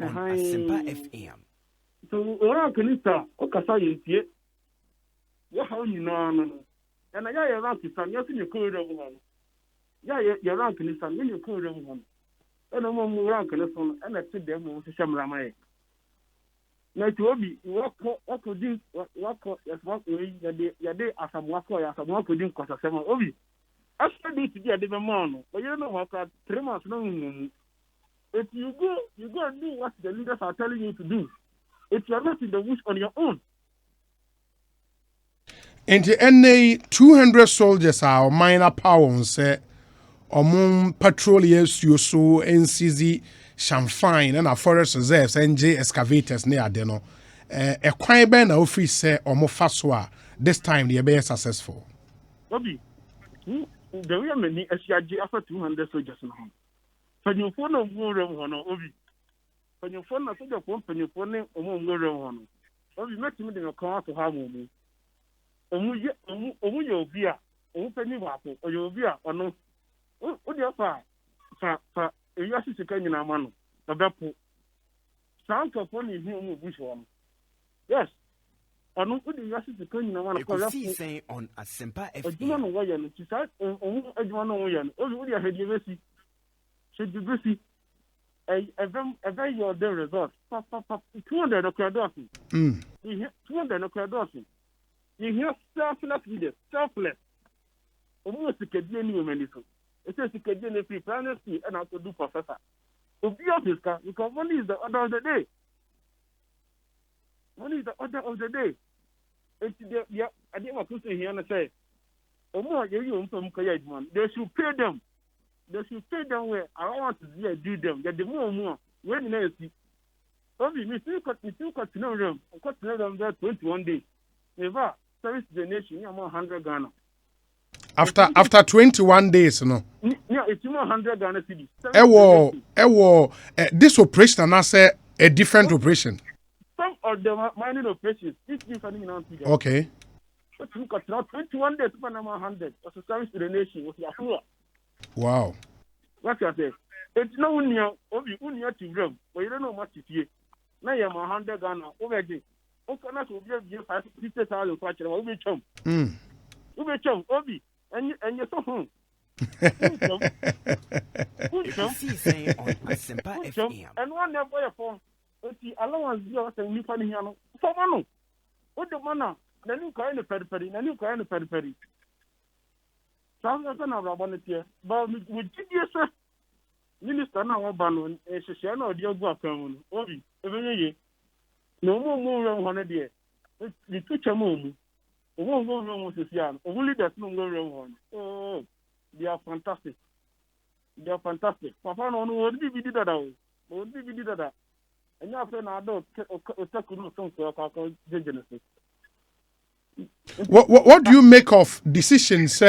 on Asempa FM. So, ora kanisa okasa yentie. Ya ha nyina no. And I ya rank san ya sinye ko re ho. Ya rank ni san ni ko re ho. And mo rank ni so and na ti dem mo hye mrama. Na ti obi wako din wako yaswa ya de asamwako ya asamwako din kwasasema obi. After this dia de be no. But you know what 3 months no. If you go and do what the leaders are telling you to do. If you are not in the bush on your own. And the 200 soldiers are minor powers among Petroleum so NCZ Champagne and our forest reserves NJ excavators near Deno. A quite ben office say or this time they be successful. Bobby, the way many SCG after 200 soldiers now. When you phone of Woran, Obi. When you phone a soldier when you phone among Woran, Obi met him in a car to have me. Omu bia, penny wapo, or your bia, or no. What your far? For a yassi second in a man, a bapo. Sound of only him bush one. Yes. Or no, put the yassi second in a man. Ekosiisen on Asempa FM. A German wayan, she said, a German wayan, all the head you see. Should you see a very your day result? 200 of Cardosi. 200 of Cardosi. You hear selfless leaders, selfless. Almost a Canadian woman. It says a Canadian free planetary and how to do professor. To be honest, because money is the order of the day. Money is the order of the day. It's the I didn't want to say here and say, oh, more you from Kayadman. They should pay them. They should pay them where I want to do them. Get the more. When you see, only we still continue them. Continue them there 21 days. Never. Service the nation, 100 Ghana. After 21 days, no. Yeah, it's 100 Ghana cities. This operation, and I say a different operation. Some of the mining operations, it's different in Antigua. Okay. But you got now 21 days, 100 as a service to the nation was your. Wow. What I say? It's no unia, only unia to room, but you don't know much to see. Now you're 100 Ghana over again. Okanat will be 50,000 kwacha will be chum. Will be chum, Obi, and you're so home. Ekosiisen on Asempa FM. And one there for your phone. The allowance you and you find here. For one, what the manner? The new kind of periphery, the new kind of periphery. Some of them are about it here, but with GDS, Minister now, Banon, a social or the other Obi, every year. No more wrong 100 years. The teacher moon. Won't go wrong with this young. Only there's no go wrong one. Oh, they are fantastic. They are fantastic. Papa, no, would be did that. Would be did that. And your friend, I don't take no song for our Genesis. What do you make of decisions?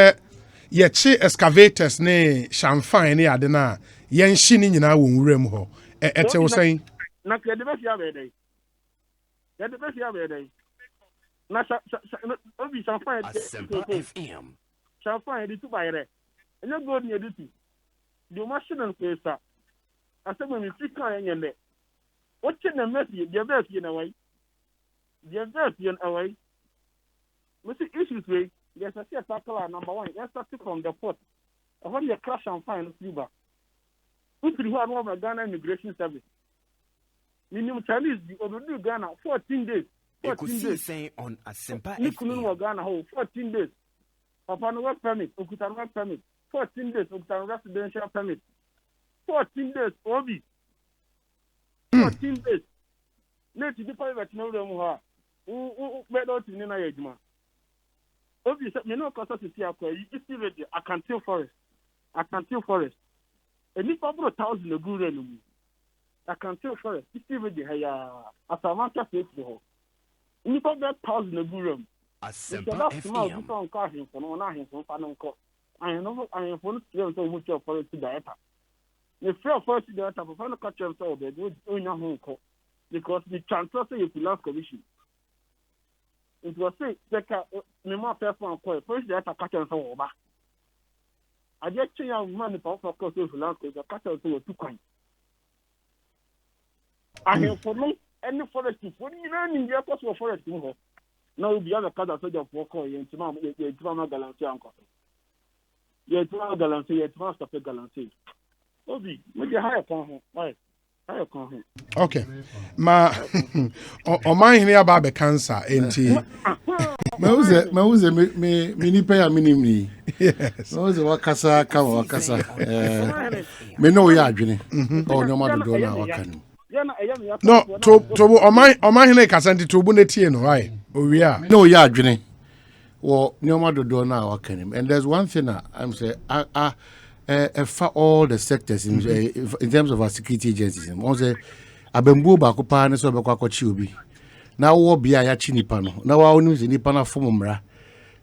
Yet, excavators, ne champagne, ne adena, yen shini na wunrem ho. Ete was saying, not the best day. That's the best day. Obi champagne. Asempa FM. Champagne, the two by it. And you're going near duty. The machine and place. I said, when you speak, I am there. What's in the message? You're there in a way. You're there in a way. What's the issues with? There's a circle number one. Let's start from the port. I want you crash and find Cuba. Who's the one over Ghana Immigration Service? Minimum Chinese, the other Ghana, 14 days. 14 days. Ekosiisen on Asempa FM. FM. Ghana, 14 days. Upon work permit, Okutan work permit. 14 days, Okutan residential permit. 14 days, Obi. 14 days. Let's do private no room. Who better to Nina Yajma? Obi said, me no cost to see a you see I can tell forest. I can tell forest. And if I brought 1,000 a good enemy. I can tell forest. You see with the as a matter of fact, if I got 1,000 a good room. Asempa FM. I am for to so much of forest data. The fair forest data for final catch of all the good in your home court because the transfer is the last commission. It was say that the more fair one call first data catch of all back. I just change our money for course of land because the catch of 2 coins. ahemfo no any forest for you know in the course of forest no now be other card soldier for call you ntima galancy anko ye ntima galancy ye ntima stop galancy obi me dey higher kan ho why higher kan ho okay ma o man hini aba be cancer enti Mauze me nipa ya minimni. Yes. Mauze wakasa me no ya adwene. O no ma do na wakani. No, to o man hini kasante to bu netie no why? Owia. No ya adwene. Wo no ma do na wakani. And there's one thing I'm say for all the sectors in terms of our security agencies. Mo say abembu ba ko pa ne so be kwa kwachi obi. Na wo bia ya chi nipa no na wa onu nipa na fom mra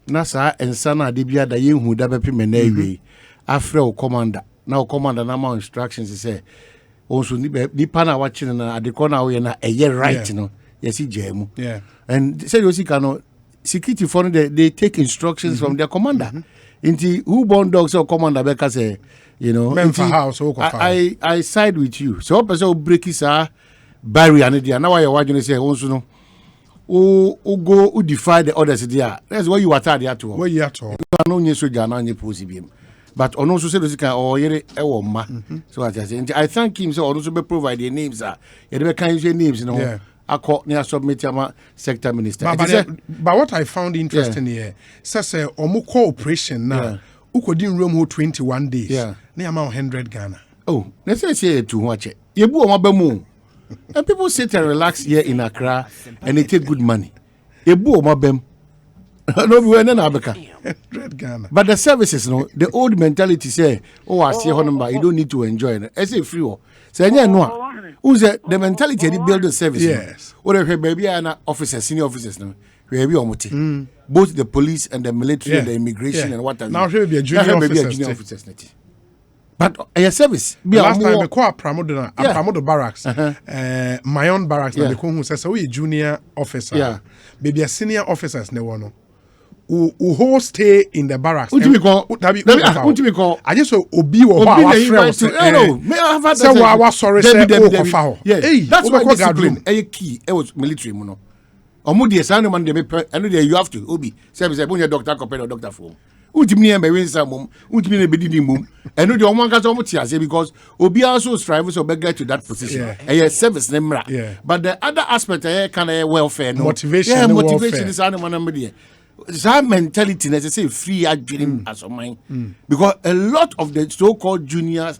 na sa ensa na de bia da yehu da be peme na awie afre o commander na o commander na ma instructions say onso nipa na wa chi na adeko na wo ye na eye right no yes jemu and say you see can security for they take instructions from their commander inti who born dogs or commander be ka say you know house I side with you so person break is barrier and there na why you want to say onso no go defy the orders there. That's why you attack there to. Where you at all? No nye soldier na nye possible. But on also say those can or yere e ma. So I say I thank him so also be provide the names you be can use names you know. Yeah. I call near submit my sector minister. But what I found interesting here says omo cooperation now. Ukodin room 21 days. Yeah. Near amount 100 Ghana. Oh, let's say too much. You bu o ma and people sit and relax here in Accra and they take good money. Ebu o mabem. No be when na abeka. But the services no, the old mentality say, oh I see honor you don't need to enjoy it. I say free o. Say no. Who's the mentality they build the service. Yes. Or if baby are officers, senior officers no. We be omuti. Both the police and the military and the immigration and what now should be a junior officers. But a service. The last time we call Pramodo barracks, my own barracks, na who says so we junior officer. Yeah. Maybe a senior officers ne one. Who whole stay in the barracks. What do you call? I just obi or friends. No, say wa sorry say o yeah. That's why discipline. A key. It was military mono. Omudi esano man de you have to obi. Say when doctor compare or doctor form. Ultimately, I'm going to ultimately be mum. And no, the one can almost because Obi also strives to get to that position. A service name, but the other aspect, kind of welfare, motivation, motivation is animal number. It's our mentality, as I say, free dream as of mine. Because a lot of the so-called juniors,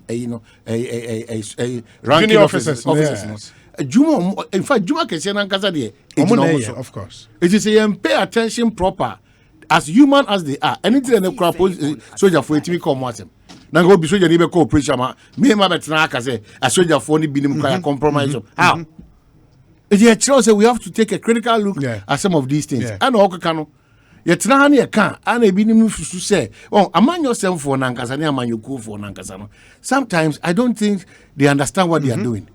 ranking officers. Juma, in fact, Juma can say, of course, it is a pay attention proper. As human as they are, anything they crap soldier for it, me come watch them. Now go be soldier, never cooperation. Me, my better say a soldier for only being compromise. How? It's a choice. We have to take a critical look at some of these things. I know Okano. Yet now, I can't. I be to say, oh, among yourself for Nankasani, among you go for Nankasano. Sometimes I don't think they understand what they are doing.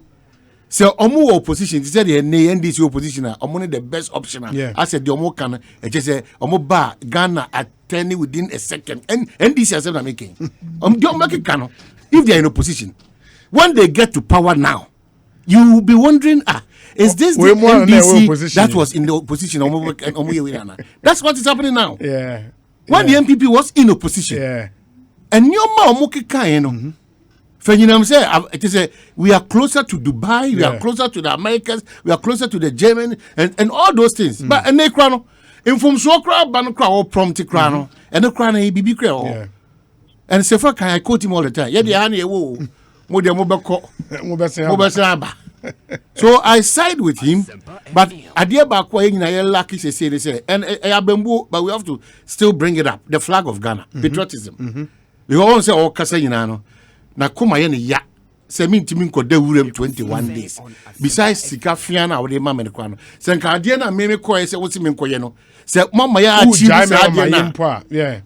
So, omu opposition, they said the NDC opposition are among the best option. I said, the omo can, just say, omo ba Ghana attending within a second. And NDC are not making. Don't make it canon. If they are in opposition, when they get to power now, you will be wondering, is this the NDC that was in the opposition? That's what is happening now. When the MPP was in opposition, and your ma omo kika it is we are closer to Dubai, we are closer to the Americans, we are closer to the German and all those things. But and they crano, inform so crowd, banokra or prompty crano, and the crano BB crano. And so far can I quote him all the time. Yeah, the honey wo so I side with him, but I dear back way in a lucky say they say, and but we have to still bring it up. The flag of Ghana, patriotism. We all say oh kasa yinano. Na kuma ye ne ya se mintimi nkoda wurem 21 days besides sika fiana we ma me kwa no se nka ade na me koye se wosi me nkoye no se mama ya achieve se ade na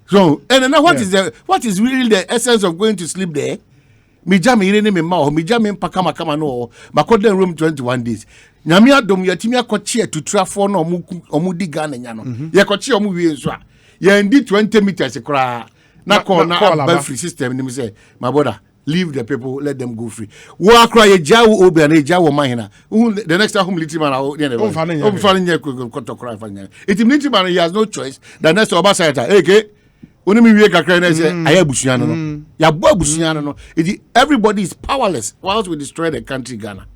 so and now what is really the essence of going to sleep there me jam ire ne me ma ho me jam mpaka makama no makoda room 21 days nyame adom yatimi akoche atutrafo na omudi Ghana nya no ye koche omu wie nso a ye ndi 20 meters kra na call na free system ni me say my brother leave the people, let them go free. Wa cry a jaw obi and a jaw mahina. The next time military man it military man he has no choice. The next Obasayata, okay. Only we kakra na say ayabusuano no. Ya bo abusuano no. Everybody is powerless whilst we destroy the country Ghana.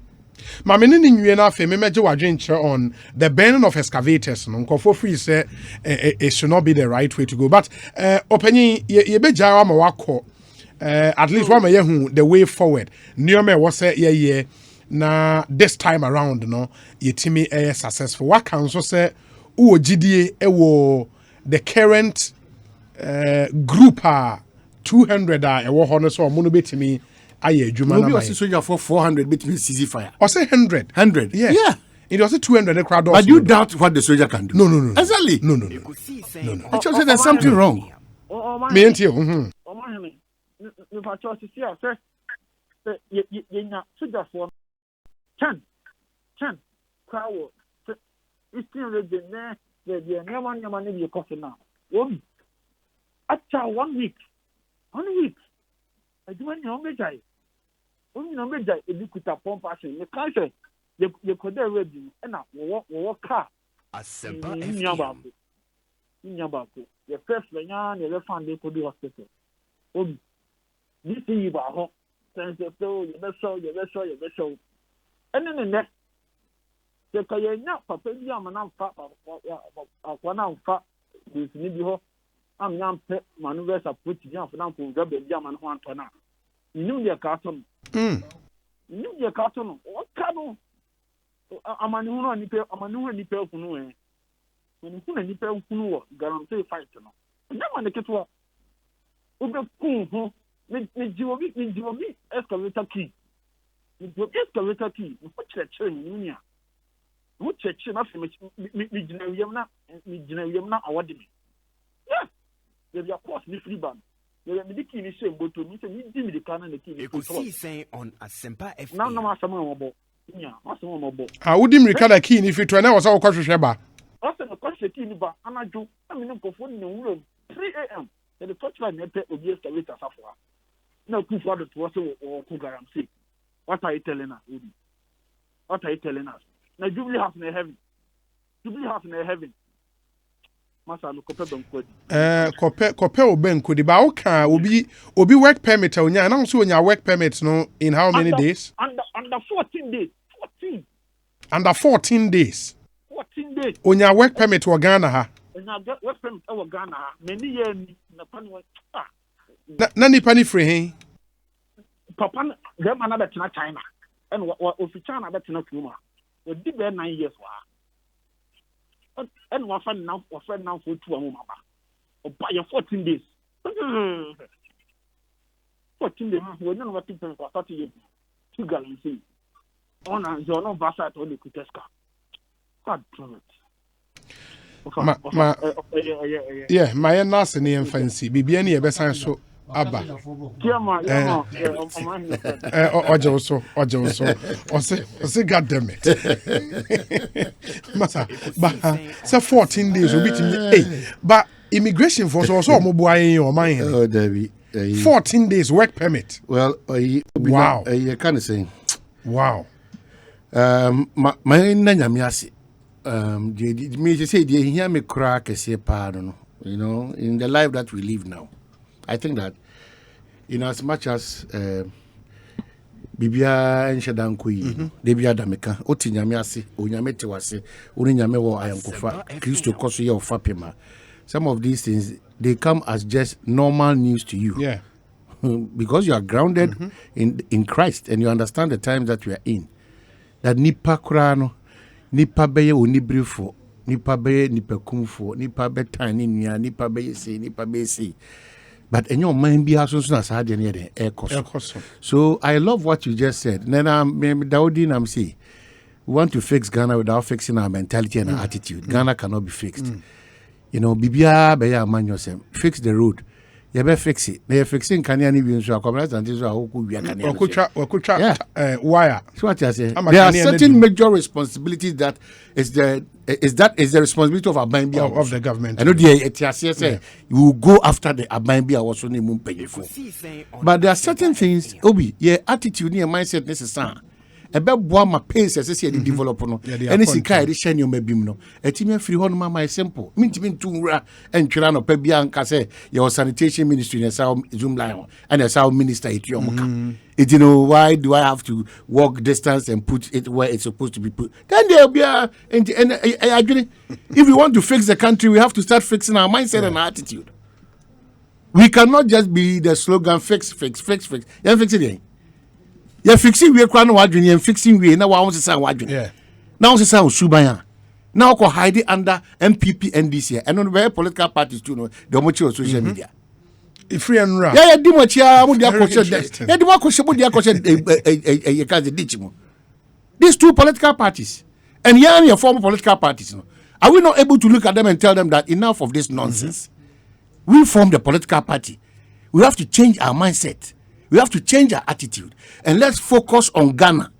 Mame ne nwie na afa me meje wadwenche on the burning of excavators no nkofo free say it should not be the right way to go, but opanyi ye beja ma wakọ at least one may who the way forward near me was say yeah na this time around no yetimi successful. What can so say o gda wo the current group 200 e wo hono so mo no betimi aye adwuma na mai soldier for 400 betimi CZ fire or say 100 yeah it was a 200 the crowd. But you doubt what the soldier can do? No. Exactly. No. I just said there's something wrong. Me and you. If I chose to see us, you know, soldier for 10 crowd. It's still the near one your money you coffee now. After 1 week. I do any on the only no major if you could have pump passing. The country, you could have read you and now walk car. Asempa In Yabaku. Your first Lanyan, your found they could do hospital. This thing you about home. Since the flow, you best show. And then the next, the Kayana, Papa, Yaman, one fat, this Nibiho. I'm young pet maneuvers are put down for now to grab the Yaman one to now. You knew your carton. What canoe? I'm a new nipper who know. When you put a nipper who know, guarantee fight. Never the kettle. Over cool, make you excavator key. With your excavator key, which a chain, Union. Which a chain of me, General, awarded me. Yes. There's a course in free band. There are the key shame go to me, so you give me the can and the key. Ekosiisen on Asempa FM. Now, no, master, mobile. Yeah, master, mobile. I wouldn't record a key if it were now so cautious sheba. After the question, key, and I do, I'm in a phone in the room, 3 a.m. And the first line, net will be excavator software. No, two fathers was or Cougar, I'm sick. What are you telling us, Udi? What are you telling us? Now, Jubilee House in heaven. Master, look up on code. Kope oben kodi ba oka obi work permit onya na so onya work permit no in how many days? Under 14 days. 14. Under 14 days. 14 days. Onya work permit wa Ghana ha. Onya work permit wa Ghana ha. Many years na pani wa. Na nipa ni free hen. Papa dem ana betina China. And ofi China betina kuma. We di be 9 years wa. And one friend now for 2 months. Or by 14 days. 14 days, we don't know what people for 30 years. 2 gallons. On a zone Vasa to the Kuteska. God damn it. Yeah, my nurse in fancy. Bibiani a besan so Abba. Ojo. Ose God damn it. Masa, but say 14 days will be to me. But immigration force also mo boy in your mind. Oh, David. 14 days work permit. Well, wow. I can't say. Wow. My nanyamiasi. Me say they hear me crack a say pardon. You know, in the life that we live now. I think that in as much as Bibia and Shadankui, Debia Dameka, Otinyamiasi, Unyamete wase, Uninyamewo Ayankofa, Christo Kosuya of Fapima. Some of these things they come as just normal news to you. Yeah. Because you are grounded in Christ and you understand the times that we are in. That nipa kurano, nipa beye unibrifo, nipa beye nipa kumfo, nipa be tiny nia, nipa beye say, nipa beye say. But in your mind be as soon as had near the Ekosiisen. So I love what you just said. Then I'm saying we want to fix Ghana without fixing our mentality and our attitude. Ghana cannot be fixed. You know, Bibia Beya M'Ahiasem, fix the road. You be fix it. They fixing Kanye ni bi so akomrata and so awoku wi Kanye. Wakucha wire. So what I say? There are certain major responsibilities that is the responsibility of Abambi of the government. I know the ETIAS say you will go after the Abambi also ni mun pay for. But there are certain things Obi, your attitude and mindset necessary. Ebe boa ma pace as say the develop no. Any sika e share your mabim no. Etimi afiri ho no ma simple. Mintimi ntumra entwera no pa bia nka say your sanitation ministry na sao zoom line and sao minister etiom ka. It, you know, why do I have to walk distance and put it where it's supposed to be put? Then there'll be if we want to fix the country, we have to start fixing our mindset and our attitude. We cannot just be the slogan fix. You fix it. You're fixing we are wadrin, you're fixing we now I want to say wadrin. Yeah. Now to say Subaya. Now go hide it under MPP NDC and on very political parties too, no, the much of social media. Free and run. Yeah, di mo chia mo dia question. Yeah, di mo question These two political parties and your former political parties, no, are we not able to look at them and tell them that enough of this nonsense? We formed a political party. We have to change our mindset. We have to change our attitude. And let's focus on Ghana.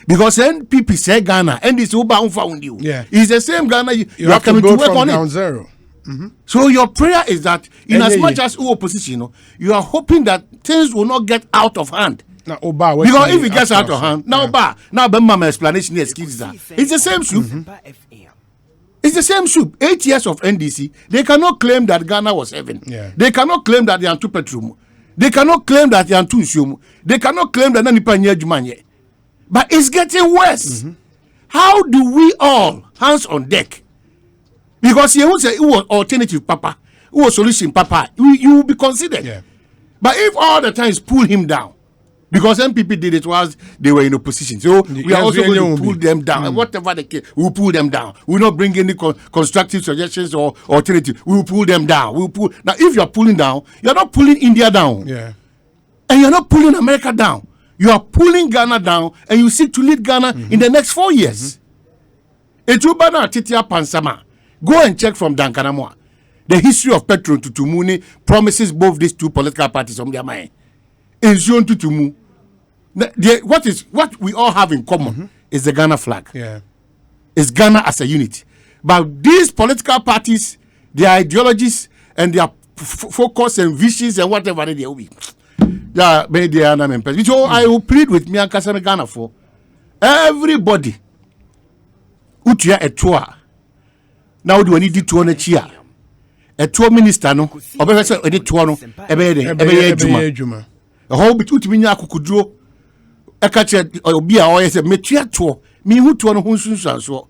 Because NPP say Ghana, and this Uba found you. Yeah. It's the same Ghana you have to build work from on down it. zero. So your prayer is that in as much as opposition, you are hoping that things will not get out of hand. Now, Oba, Because if it gets out of hand, now Mama explanation excuses that. It's the same soup. It's the same soup. 8 years of NDC, they cannot claim that Ghana was heaven. Yeah. They cannot claim that they are too Petroleum. They cannot claim that they are too Sium. They cannot claim that Nanipanya Jumanye. But it's getting worse. How do we all hands on deck? Because he will say it was alternative papa, it was solution papa, you will be considered. Yeah. But if all the times pull him down, because MPP did it whilst they were in opposition, so we are also going to pull them down. Whatever the case, we will pull them down. We will not bring any constructive suggestions or alternative. We will pull them down. We will pull. Now, if you are pulling down, you are not pulling India down. Yeah. And you are not pulling America down. You are pulling Ghana down, and you seek to lead Ghana in the next 4 years. Etubana Titia Pansama. Go and check from Dankanamwa. The history of Petroleum to Tumuni promises both these two political parties on their mind. In Zion to Tumu. What we all have in common is the Ghana flag. Yeah. It's Ghana as a unit. But these political parties, their ideologies and their focus and visions and whatever they will be. Yeah, so I will plead with me and Kasame Ghana for everybody. Utia etua. Now do we need to on a chia? A tour minister no, or better say any tour no, ebe Juma. A whole bit to me kudro. A catcher or be a or say metia tour. Me who to on who soon so.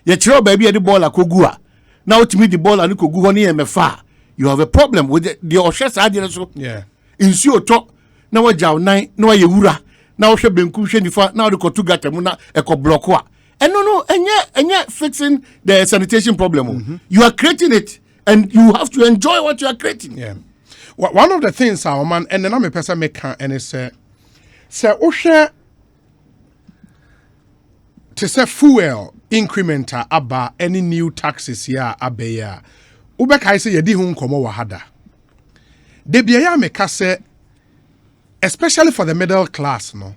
Ye chiro baby at the ball a kogua. Now to me the ball and koguani and mefa. You have a problem with the Oshas idea so. Yeah. In so talk. Now a jaw nine, no a yura. Now she been cushion if now the Kotugata Muna eco blockwa. And no, and yet fixing the sanitation problem. You are creating it, and you have to enjoy what you are creating. Yeah. One of the things our man and then I'm a person make and it's say Osha to say fuel incrementer aba any new taxes here abeya. Ubeka say yedi hun komo wahada. Debiya meka say especially for the middle class, no.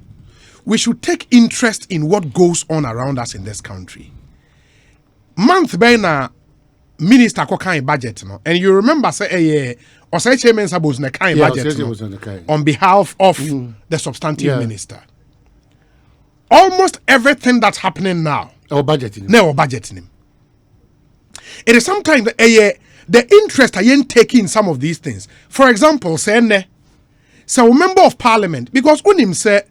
We should take interest in what goes on around us in this country. Month by now, minister ko kind budget, no, and you remember say or say chairman sabos na kind budget no, on behalf of the substantive minister. Almost everything that's happening now, our budgeting, no budgeting. It is sometimes the interest I ain't taking some of these things. For example, say a member of parliament because unim say.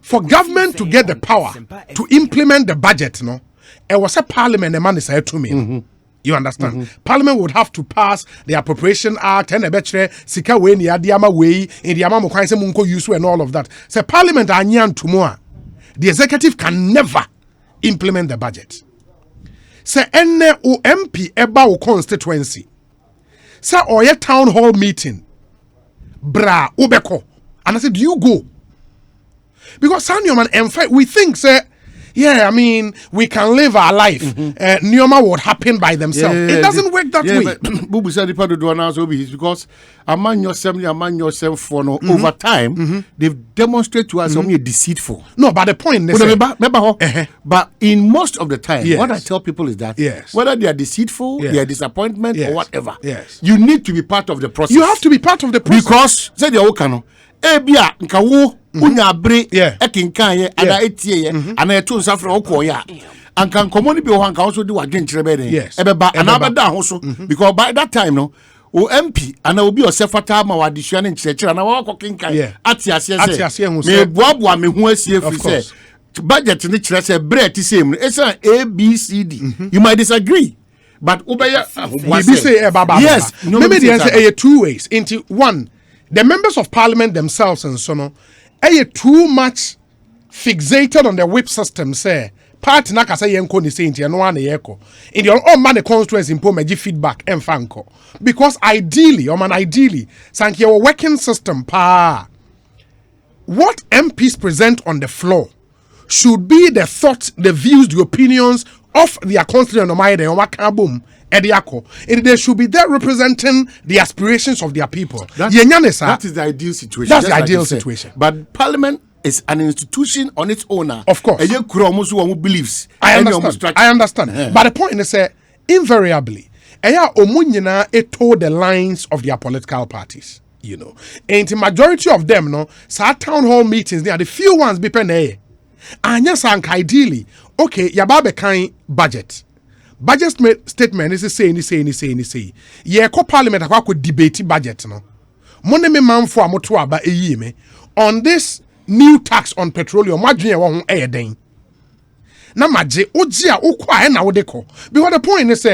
For government to get the power to implement the budget, no, it was a parliament the man is to me. You understand? Parliament would have to pass the Appropriation Act and the betre sika way ni adiama way in the amamo kwanse munko use and all of that. So parliament anyan tomorrow. The executive can never implement the budget. Say enne o MP eba o constituency. Say oye town hall meeting. Bra ubeko. And I said, do you go? Because Sanyo man, we think say yeah, I mean, we can live our life. Neoma would happen by themselves. It doesn't work that way. Bubu said the do now so be because among yourself for no over time they've demonstrated to us something deceitful. No, but the point is, but in most of the time, Yes. what I tell people is that Yes. whether they are deceitful, Yes. they are disappointment Yes. or whatever, Yes. you need to be part of the process. you have to be part of the process. Because say the okano ebia nka wo unya abre Yeah. ekinkan ye ana etie ye ana eto nsafra okọ ya anka nkomo ni bi ho anka so de wadwenkyere be den Yes. ebeba ana abeda ho so because by that time no o MP ana obi osefata ma wadesua ne nkyerɛkyerɛ na wakɔ kinkan Yeah. ate ase Ate ase hu me sɛ- boaboa me ho asie Of firi course. sɛ budget ne kyerɛ sɛ bread ti same it's a ABCD you might disagree but obey Bibi say baba. yes Maybe the answer are two ways. Into one, the members of parliament themselves and so on, are too much fixated on the whip system. Say party na kasa yenko ni say into no one yeko. In your own man the constituency impo meji feedback and fanko because ideally, sank your working system pa. What MPs present on the floor should be the thoughts, the views, the opinions of their constituent and they should be there representing the aspirations of their people. That is the ideal situation. That's the like ideal you said. situation. But Parliament is an institution on its own. Of course. And you almost who believes. I understand. But the point is, invariably, it told the lines of their political parties. You know, and the majority of them, no, town hall meetings, they are the few ones be pen. And yes, ideally, okay, yababe kind budget. Budget statement is say. Ye ko parliament akwa debate budget no. Money me man for amoto aba eyi me on this new tax on petroleum. Madwen wo ho den. Na maje oji a okwa e na wo de ko. Because the point is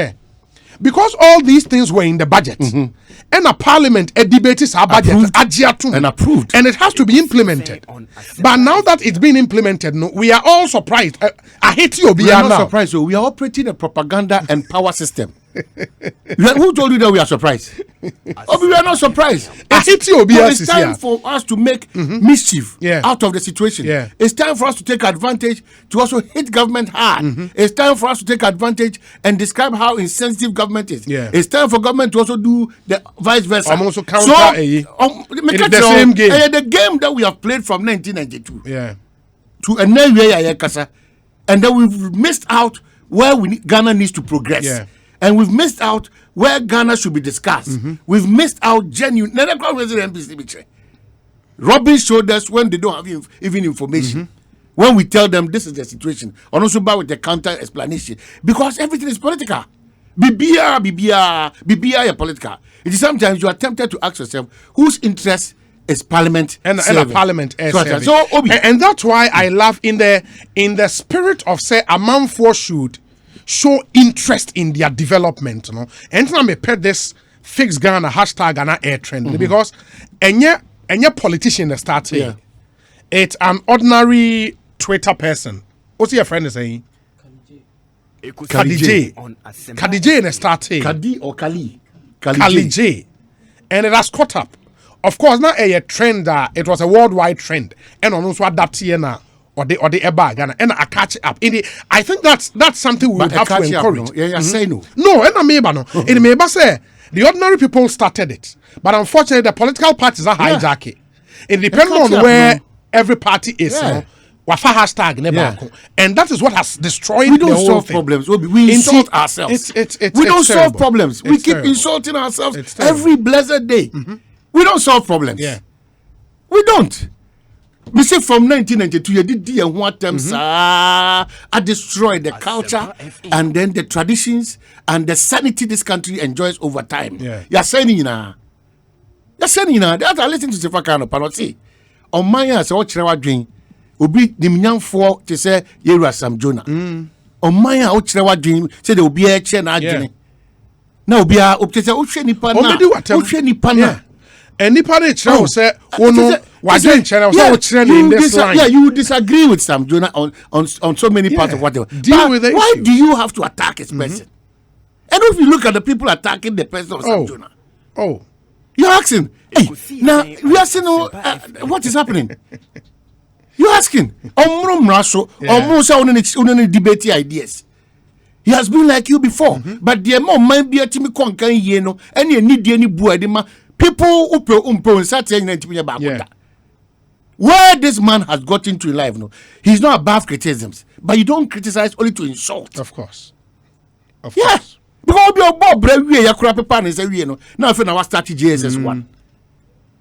because all these things were in the budget and a parliament a debate is our budget and approved and it has to be implemented. But now that it's been implemented, no, we are all surprised. I hate you, we are not surprised. So we are operating a propaganda and power system. Who told you that we are surprised? We are not surprised. It's time for us to make mischief out of the situation. It's time for us to take advantage to also hit government hard. It's time for us to take advantage and describe how insensitive government is. It's time for government to also do the vice versa. I'm also counter the same game. The game that we have played from 1992 to a new year, and then we've missed out where Ghana needs to progress. And we've missed out where Ghana should be discussed. We've missed out genuine. Robin showed us when they don't have even information. When we tell them this is the situation, and also by with the counter explanation, because everything is political. Bibia political. It is sometimes you are tempted to ask yourself whose interest is parliament and a parliament so and that's why I love in the spirit of say a man for should show interest in their development, you know. And I may put this fix Ghana hashtag Ghana air trend because any politician that starts here, it's an ordinary Twitter person. What's your friend saying? Kadije in the start here. Kadi or Kali? Kali. And it has caught up. Of course, not a trend. It was a worldwide trend, and also adapt here now. Or the Ghana and I catch up. I think that's something we would have to encourage. Say no. No, and I may no. It may say the ordinary people started it, but unfortunately the political parties are hijacking. It depends on where every party is. Wafa hashtag never. And that is what has destroyed we don't the whole solve thing. Problems. We insult ourselves. We don't solve problems. We keep insulting ourselves every blessed day. We don't solve problems. We don't. We say from 1992, you did one attempts I destroyed the culture and then the traditions and the sanity this country enjoys over time. You're saying that I listen to Sefa Kano Panosi. On my ass, what Chewa drink will be the Minyan for to say Yera Sam Jonah. On my out Chewa drink, say there will be a chain again. Now be a uptesa Osheni Pana. And Nipane Chow said, "Oh no, why didn't you in this line?" Yeah, you disagree with Sam Jonah on so many parts of whatever. Deal with it. Why do you have to attack his person? And if you look at the people attacking the person of Sam Jonah, you're asking, hey, now we are saying, what is happening? You asking? Omro mraso, omro sa onene debate ideas. He has been like you before, but the more mind be a timi konkan ye no, any need any buadima. People who certain where this man has got into life, no, he's not above criticisms, but you don't criticize only to insult. Of course. Yes. Because you are brave, you are paper and say, you know, now if you now start JSS1.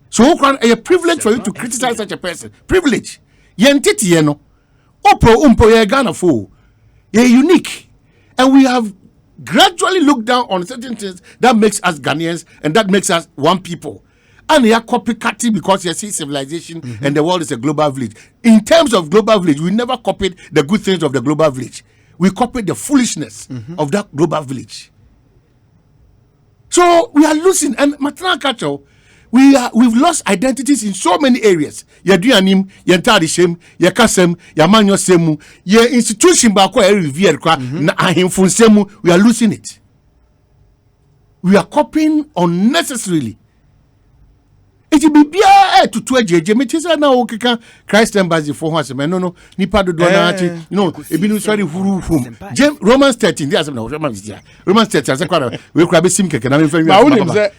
So a privilege for you to criticize such a person. Privilege. Yentiti yeno. Opro ye Ghana fo. You're unique. And we have gradually looked down on certain things that makes us Ghanaians and that makes us one people. And they are copycatting because you see civilization and the world is a global village. In terms of global village, we never copied the good things of the global village. We copied the foolishness of that global village. So we are losing, and Matana Kacho, we've lost identities in so many areas. Yaduanim, Yantadi Shem, Yakasem, Yamanyo Semu, your institution bako revere na ahimfun semu, we are losing it. We are copying unnecessarily. It will be to 2 meetings now. Okay, Christ embassy for once. No, nipa do donati. No, it be sorry who Romans 13. There's no Romans 13. As a quarter, we grab a sim cake and I'm very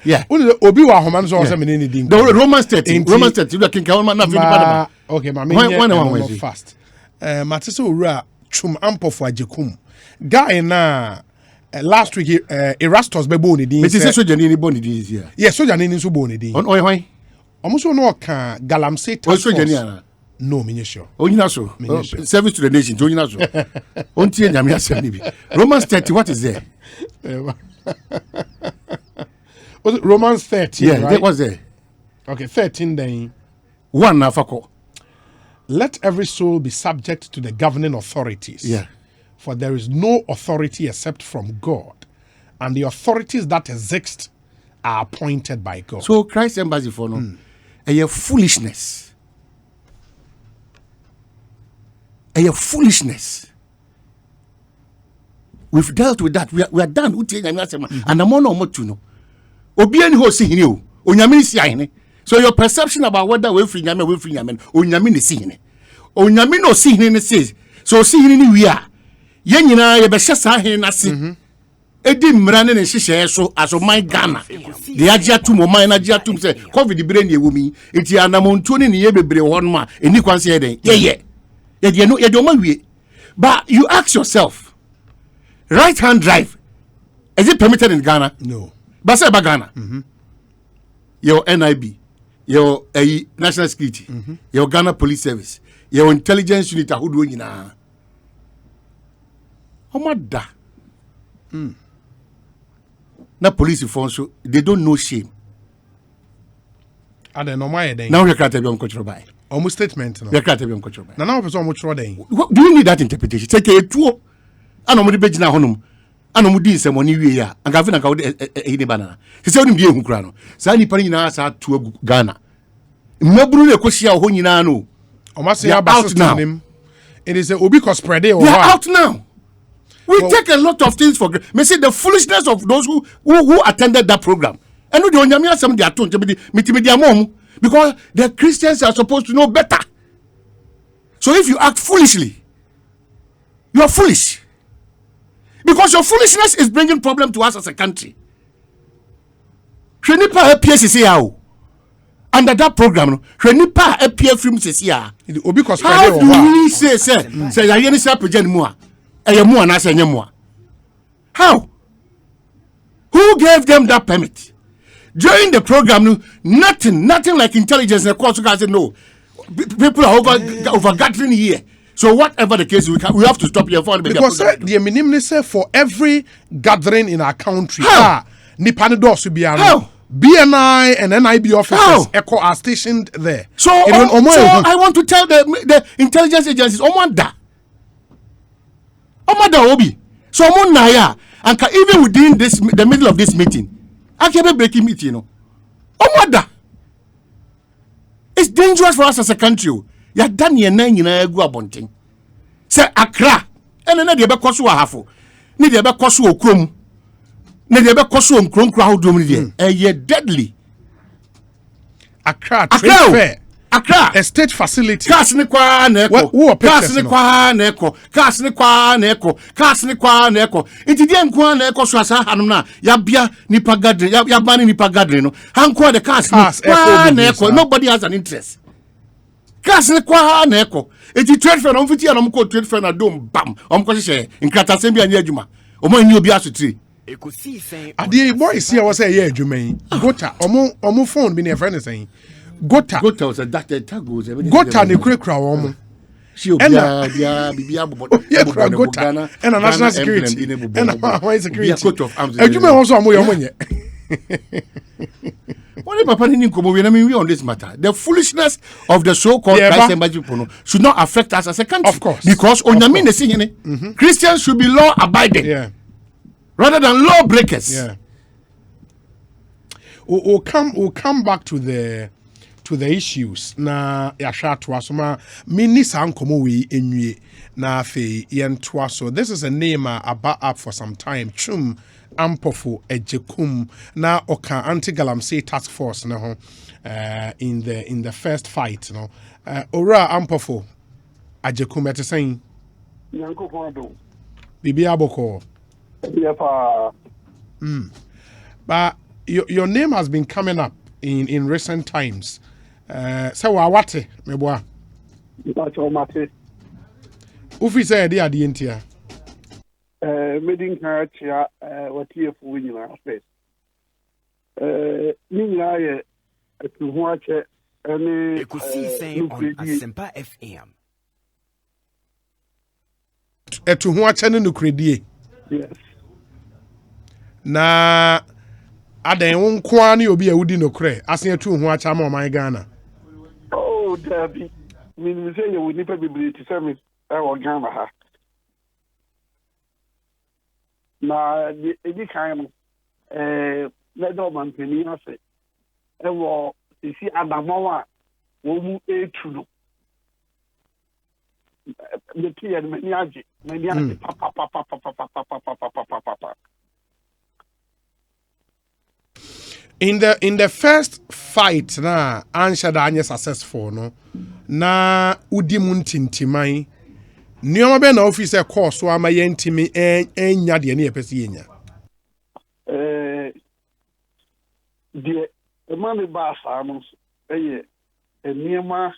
yeah. Obi wa homan so say me need. Romans 13. Romans 13. You can count man na okay, ma me one fast. Matese owura chum ampo for ajekum. Guy na last week Erastus be boni din. Me say soja ni boni din here. Yes, soja ni so boni din. On Almost no can galamsey task force. No, me sure. Onyina so. Service to the nation. Onyina so. Ontie nyame asem ni bi. Romans 30, what is there? Was it Romans 13? Yeah, right? that was there. Okay, 13 then. 1 na fako. Let every soul be subject to the governing authorities. Yeah. For there is no authority except from God, and the authorities that exist are appointed by God. So Christ embassy for no. A foolishness. A foolishness. We've dealt with that. We are done. And I'm on to know. Obiani ho si hini o. Onyame si ahene. So your perception about whether we free nyame, onyame ne si hene. Onyame no si hene says. So si hene ni we are. Ye nyina ye be hye sa hene na se. Edi mrane ne hye so aso my Ghana. The agya to mo man agya to say COVID brain ye wumi. Enti anamonto ne ye bebre ho no ma eni kwanse ye den. Ye no ye do ma wie. But you ask yourself, right hand drive, is it permitted in Ghana? No. But say about Ghana. Your NIB, your National Security, your Ghana Police Service, your intelligence unit who do nyina. Omada. Na police force so they don't know shame. And then no my then. Now we can't be on control by. Almost statement no. We can't be on control by. Now person mo tro then. Do you need that interpretation? Take a two. Ano mo de begina honum. Ano mo di nsem oni wie ya. Anka fe na ka e banana. Se se oni bi ehun kura no. Sa ni pa nyina sa to Ghana. Mmaburu na koshia ho nyina no. O ma se ya ba system. It is a obi ko spread it or they are out now. We take a lot of things for granted. Me see the foolishness of those who attended that program. And no, the onyame asem they are told because the Christians are supposed to know better. So if you act foolishly, you are foolish. Because your foolishness is bringing problem to us as a country. Under that program, how do we say how? Who gave them that permit? During the program, nothing like intelligence. The court said no. People are over gathering here. So whatever the case, we have to stop here for because the minimum say for every gathering in our country, how? BNI and NIB officers are stationed there. So I want to tell the intelligence agencies, Omada Obi. So Naya, and even within the middle of this meeting, I can't be breaking meeting, you know. Omada. It's dangerous for us as a country. Ya done ye nine in a go abonting. Say Accra, and then the Becosu Hafo. Need the Becosu Okrum. Need the Becosu Okrum crowd doing it. Ye deadly. Accra, trade fair. Accra. A state facility. Cars ne kwa na Who eko. are Cars purchasing ne kwa na eko. Cars ne kwa na eko. Cars ne kwa na eko. Enti die nkwa na eko so asa hanum na ya bia nipa gathering ya bani nipa gathering no. Hankwa the cars Cars kwa echo na eko. Nobody has an interest. Cars ne kwa na eko. Enti trade fair no mfiti ya no mko trade fair na dom bam. Omko hye nkrata sembi anya adwuma. Omo anyi obi asotire. Ekosiisen Adi boy see was say yeah adwuma yi. Gota omo phone bi na e friend say. Gota Was a doctor tagos. Gota ne kura wo She bia bibia bobo. yeah, Gota and a national security and a security. Adwuma wo so omo ye omo nye. What if Papa didn't come over? I mean, we on this matter. The foolishness of the so-called Christ embassy should not affect us as a country. Of course. Because on the mean, Christians should be law abiding rather than law breakers. Yeah. We'll come back to the issues. Na yasha twasoma mini sankomo we enwie na afi yen twaso. This is a name about up for some time. Chum Ampofo Ejekum na oka anti-galamsey task force na ho in the first fight no ora Ampofo Ejekum ete saying Nyanko Kondo. bibi aboko but your name has been coming up in recent times so wate meboa ufi say dey ade ntia Meeting her chair, what you for when you are first. Meanwhile, to watch any Ekosiisen on Asempa FM. etu ho achane no kredie yes. na adan wo nkoa ne obi a wudi no kre asen etu ho acha ma oman Ghana. Oh, Debbie. Me say you would never be able to send me our Ghana. Na edi kan na do man peni ase e wo sisi adamawa wo mu etu no the tia mani age papa. In the first fight na ansha da anye successful no na udi mu ntintimai nioma be na officer course so ama yentimi enya de ne yepese yenya de man ba sa no eye eniema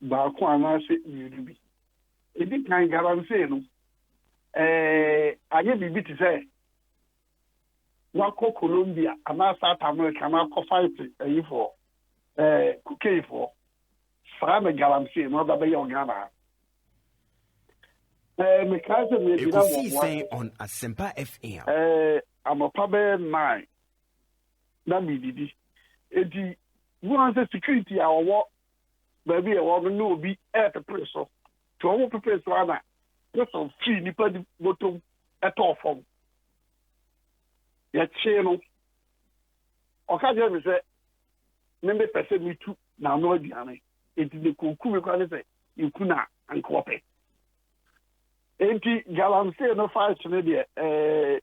ba ko anase yurubi edi kan garanse no anye bibi ti say wako Colombia ana South America na ko fight ayi for kukei for sa me garanse no da be yo Ghana. Ekosiisen on Asempa FM. I'm a pabe 9. Na me didi. Edi one say security our work baby I want no be at the press so. To our press ana. Just on free nipa di bottom at all from. Ya cheno. Oka je me say member person me too na no aduane. Edi de konku me kwa say iku na ankope. Enti galamsey no fight ne de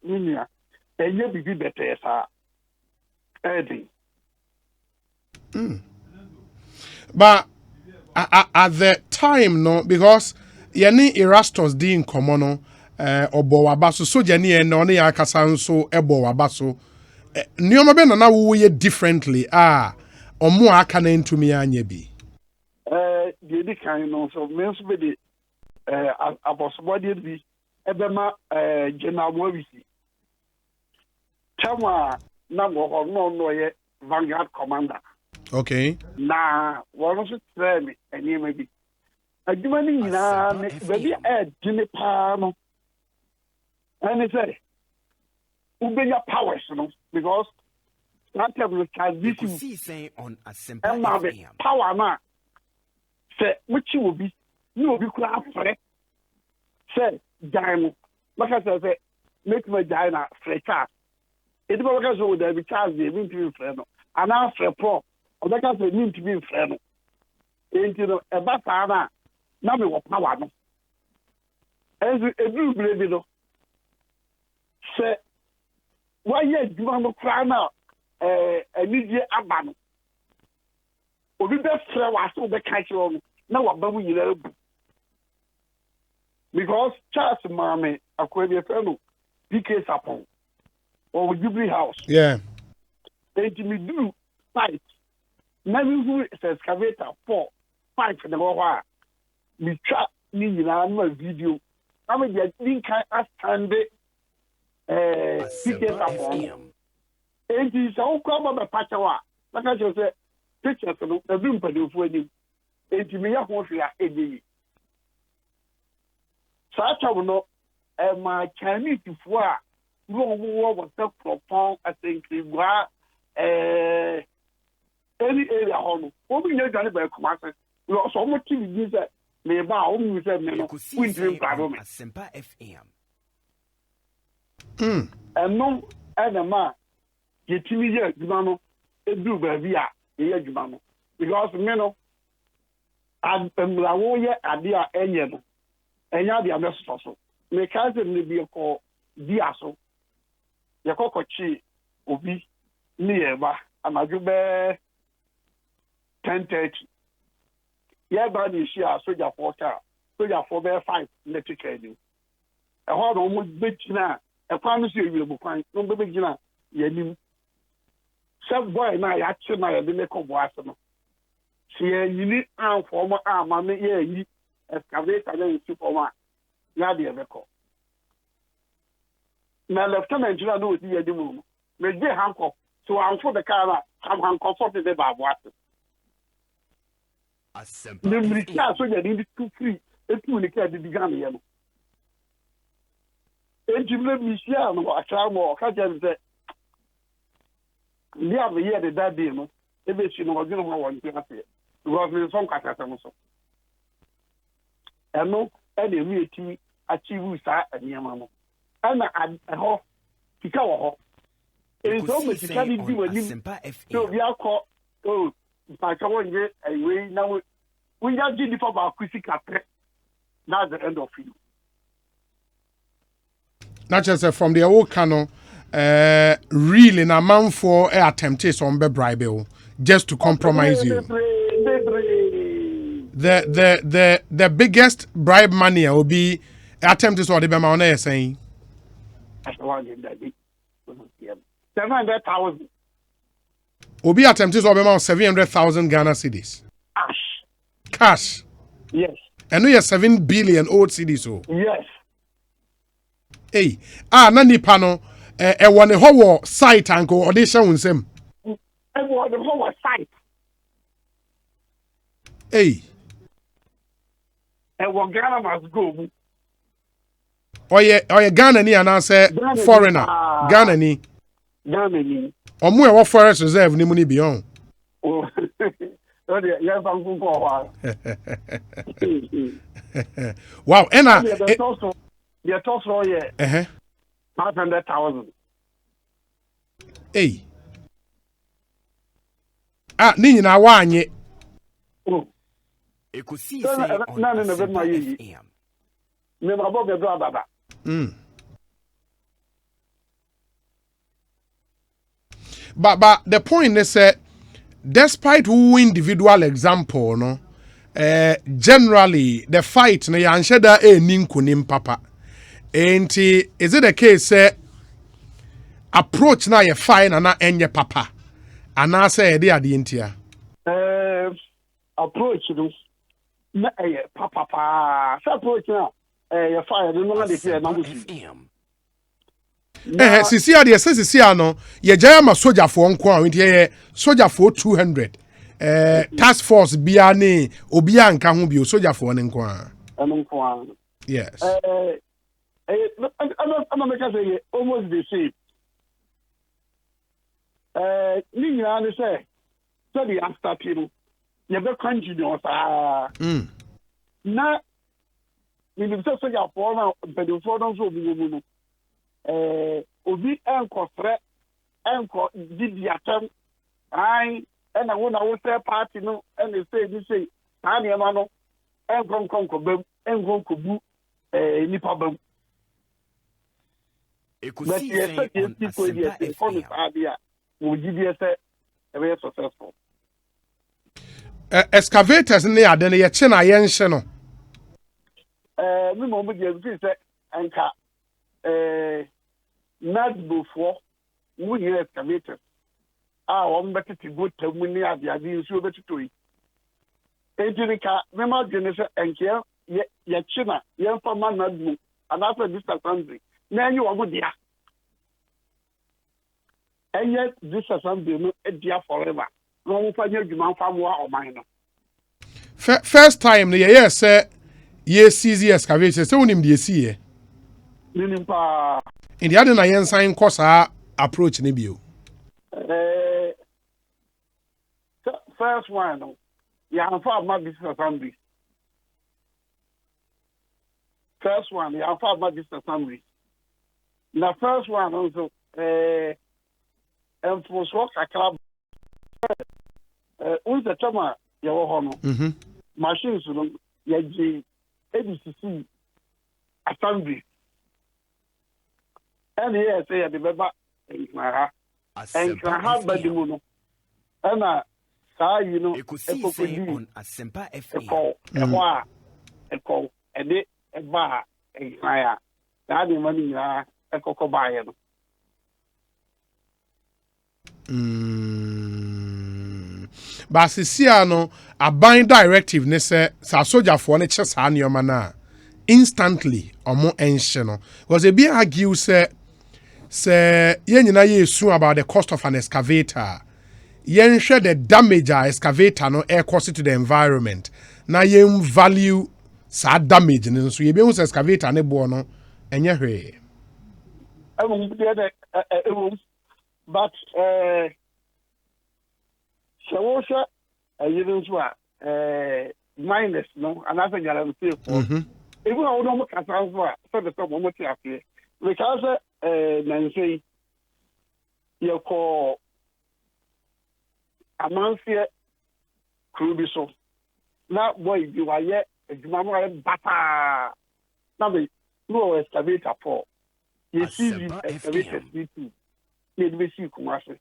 ninia enye bibi better sa edi but at the time no because yeni Erastus din komono obo wabaso so jani e no ne yakasa nso ebo wabaso nioma be na wo ye differently omo aka na ntumi anya bi the di kan no so means be the abosbody bi ebema general Mwabisi chama na go no ye vanguard commander. Okay. Na one so train eni me bi aduma ni nyina me baby dine pa no and say ubenya powers no because that time we transition Ekosiisen on Asempa FM. power na say muchi obi ni obi kura afre say dan maka say make my dina freka e di baka so da bi charge e bin timi frɛ no ana frɛ pro o da ka say min timi frɛ no enti no e ba sa na me wo power no enzu edu bi no say why ye duma no kra na anidie aba no obi be frɛ wa so be ka kyerɛ no na wa ba mu nyina bu because Charles Mame akwa bi fɛ no PK Sapon or Jubilee House Yeah. They me do site na me who is excavator 4 5 na go hɔ a me twa ni nyina na video na me dey link kan stand PK Sapon enti so ko ba be pacha wa na ka say pictures no na bi mpadofo ani enti me ya ho hwea ebi sa tawo no ma Chinese fo a wo was the propon I think gwa any area hono obi nya dwane ba Kumasi lo so mo ti bi say me ba o mu say me no we dream paro me Asempa FM eno ma yetimi ye adwuma no edu ba bi a ye adwuma no because me no amlawo ye ade a enye no enya de ameso so me ka se ne bi ko di aso ye kokochi obi ni ye ba amaju be 10:30 ye ba ni shi a soja 4 be 5 electrical ni e ho do mo be gina e kwa no so ye bu kwan no be gina ye nim sub boy na ya chi na ye de me ko bo aso no si ye yini an for mo ama me ye yi excavator na isi for ma ya de be ko na lieutenant general no di ye di mu me je handcuff so am for the car na am handcuff for the babo aso Asempa the military so ye di too free etu ni ka di gan ye no ejimle misia no atra mo ka je se ni am ye de that day no ebe si no odino mo won ti ase because me son kata se mo so eno e de mi eti achieve sa anyama no ana ho tika wo ho so me tika di wani Asempa so FM bi akọ pa ka won ye we na we ya di for ba kusika pre that's the end of it. Not just from the old canon, really, na man for attempted some be bribe just to compromise you. The biggest bribe money will be attempted or the be saying. That's the one that did. 700,000 Obi attempted or be 700,000 Ghana cedis. Cash. Yes. And we are 7 billion old cedis. So. Yes. Hey, na nipa no e wone ho site anko audition unsem. E wone ho site. Hey. E wo Ghana must go. Oye Ghana ni anase foreigner. Ghana ni. Ghana ni. Omo e wo forest reserve ni mu ni bion. Oh. Yes, I'm going for Wow, ena the toss roll yeah. 500,000. Hey. Ni nyina wa anye. Oh. Ekosiisen M'Ahiasem FM Me babo be do baba. But the point is despite who individual example no generally the fight no ya nsheda ninkunim papa. And is it the case approach na ye fine na enye papa ana say dey ade ntia approach no na papa pa approach na ye fine no na dey fear na go sisi ade sisi ano ye jaya ma soldier for nko a ntia ye soldier for 200 task force bia ne obi anka ho bi soldier for ne nko a yes I'm make say almost the same. Ni ya ne say so the after people you be continue na ni bi so ya for na be for don so bi mu obi enkofre enko didi atem ai na wo say party no and say ta ne ma no enkonko bam enkonko bu nipa bam Ekosiisen M'Ahiasem FM successful. excavators ne ade ne ye che na ye nhye no me mo mo je bi se anka not before we hear excavators won betete go tamu ni ade nsu obetuto yi enjinika me ma gene se enke ye china ye fa ma na du anasa distance boundary na enyi wo go dia enye distance boundary no dia forever no mo fa nya dwuma fa mo a oman no first time ne ye say ye CZ excavator say wonim de see ye ninim pa indi ade na ye nsan kosa approach ne bio first one no ya fa ma distance boundary first one ya fa ma distance boundary na first one also enforce akra unse tama ya wo ho no machines no ya ji ABCC assembly and here say ya de beba enkraha badimu no ana saa yi no Ekosiisen on Asempa FM. Eko ede eba enkraya na de mani ya ekoko baaye no ba sisia no aban directive ne se sa sojafoɔ ne kyɛ saa nneɛma na instantly ɔmo enhye no was a be argue say yɛn nyina yɛ esu about the cost of an excavator yɛn hwɛ the damage a excavator no air cost to the environment na yɛn value saa damage ne so yɛbɛhu sɛ excavator ne boɔ no ɛnyɛ hwee but so even so minus no and as a guarantee for even I don't make a transfer for the top moment here because Nancy you call a month here crew so now boy you are yet a bata now the no excavator for you see excavator too you see commercial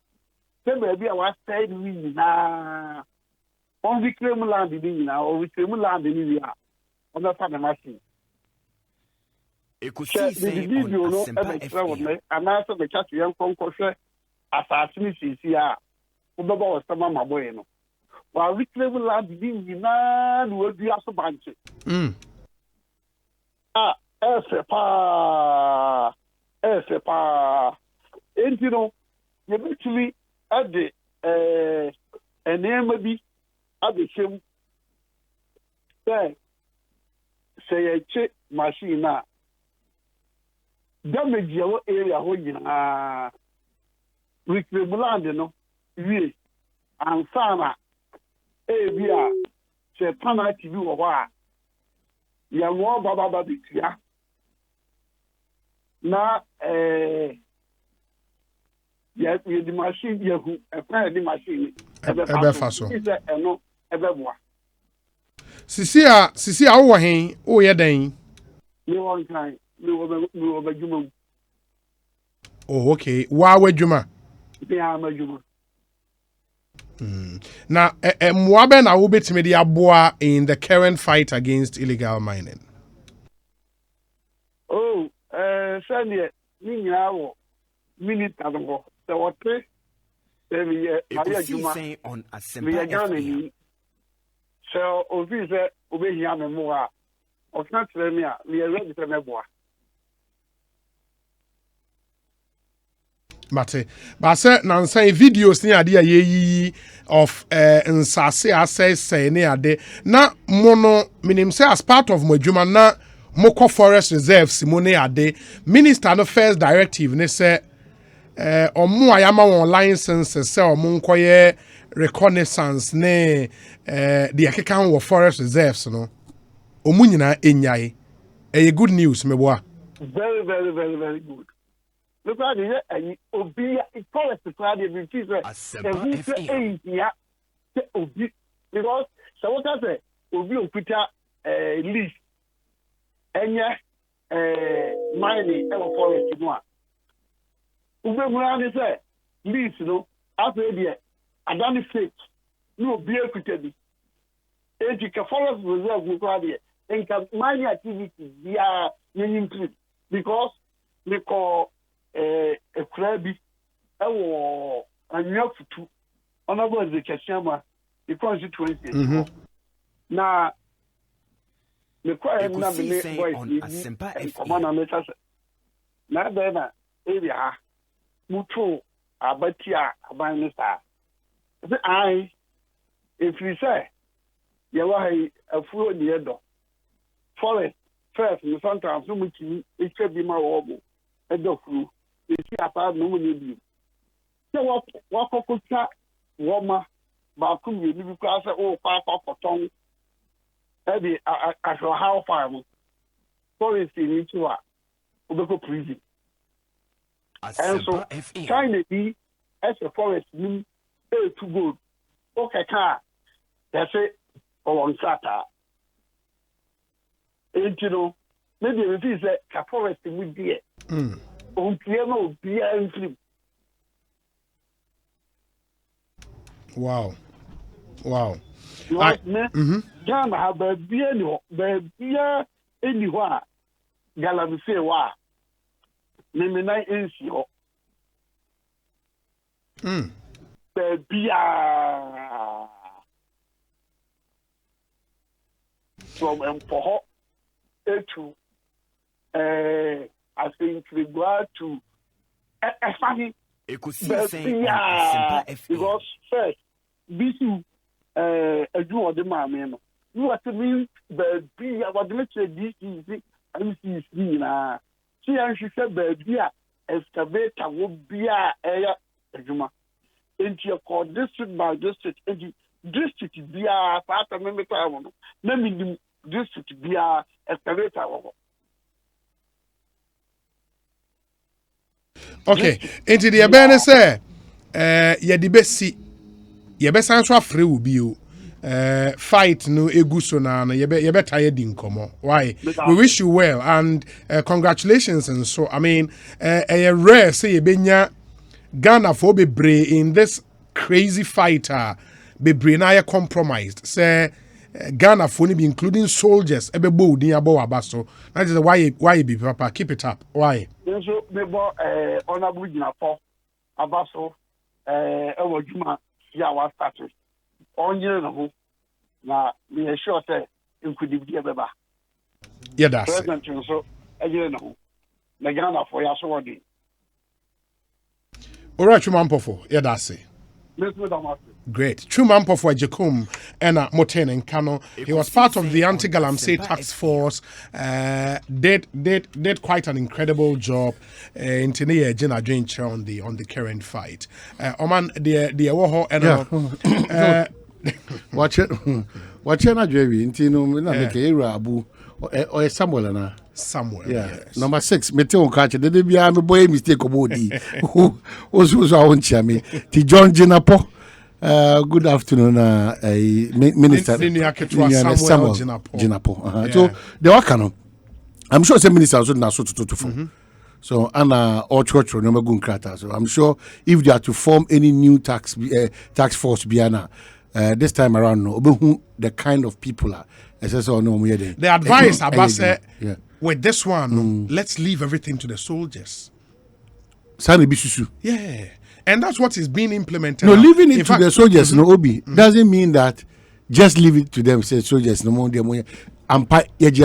say baby I was said we na on reclaim land ni na or reclaim land ni ya on the farm machine Ekosiisen on Asempa FM. And after the chat young concourse assassin see ya ubaba was sama maboy no wa reclaim land ni na no bi aso banche esepa enti no you actually at the NMB at the same say a check machine now. Damage your area holding with the land, no, we and Sana we are say Pana TV or what? You are more Baba Bitia. Now, yes, the machine, you the machine. No, everyone. Sisia, wo hen, wo ye den. No one time, no over Juma. Oh, okay. Wa wadwuma. They are my Juma. Na mwabe na wo betime de aboa in the current fight against illegal mining. Oh, Sunday, me now, minute ago. So what? Ekosiisen on Asempa FM. So, officer, obey him and more. Of not me, we are ready to make war. Mate, but say nansan videos ni ade a yeyi of nsase asese ni ade na mono minim say as part of madwuma na moko forest reserves mo ni ade minister no first directive ne say omo ayama won license say omo nkoye reconnaissance ne the akeka wo forest reserves no omu nyina enyae good news meboa very very very very good. Look at it, Obi, it's called a Friday because so what I say, Obi Peter lease and mining ever forest in one. Ubi say lease, no, after the I done it fake, no beer could be. Educate forest reserve required and can mining activities via include because we call a crabby or a new honorable education the constituency. Now, the quiet number voice command makers. Now, then, area mutual abatia abanista. I, if you say, you are a fool near door. Forest first, you sometimes so much it could be my own. A dog flu, you see a part no one you. So, what could that warmer, but could you because oh, papa for tongue? Eddie, I shall how farm. Forest in each one, Obeko prison. And so, China be as a forest mean to good. Okay, car. That's it. Or on Sata. And you know, maybe it is a forest with beer. On piano, beer and sleep. Wow. John have a beer anywhere. Galam say, wow. Maybe night in Sio. The beer. From for to I think we go to funny Ekosiisen M'Ahiasem because first this a do of the man you are to me the be about the this is MCC na she and she said the excavator would be a juma into your call district by district district be a part of member town maybe district be a excavator. Okay, into the abene say ye the best see ye best answer free will be fight no eguso na no ye better ye din komo. Why? We wish you well and congratulations and so I mean rare say ye benya Ghana for be brave in this crazy fighter be brave na ye compromised say Ghana for be including soldiers ebe bo din abo abaso that is why be papa keep it up why so me bo honorable Jinafo abaso ewo juma ya wa status onye no na me sure say includibity beba yeah that's president so ejere no na Ghana for ya so wodi ora chumampofo yeah that's it. Great. Chumampo for Jekum and Moten and Kano. He was part of the anti-Galamsey task force. Did quite an incredible job in Tenia Jena Drincher on the current fight. Oman the Woho and watch it. Watch it, Jerry. Intino make a abu or Samuel na. Somewhere. Yeah. Yes. Number 6, Meteo catch. They be a boy mistake about who was our own chairman. Ti John Jinapo. Good afternoon, Minister Samuel Jinapo. So the Wakano. I'm sure some ministers are not so to so Anna or church or number gun crata. So I'm sure if they are to form any new tax force Biana this time around, no, the kind of people are. The advice Abase with this one, let's leave everything to the soldiers. Yeah. And that's what is being implemented. No, leaving it to the soldiers, no Obi, doesn't mean that just leave it to them, say soldiers, no more. And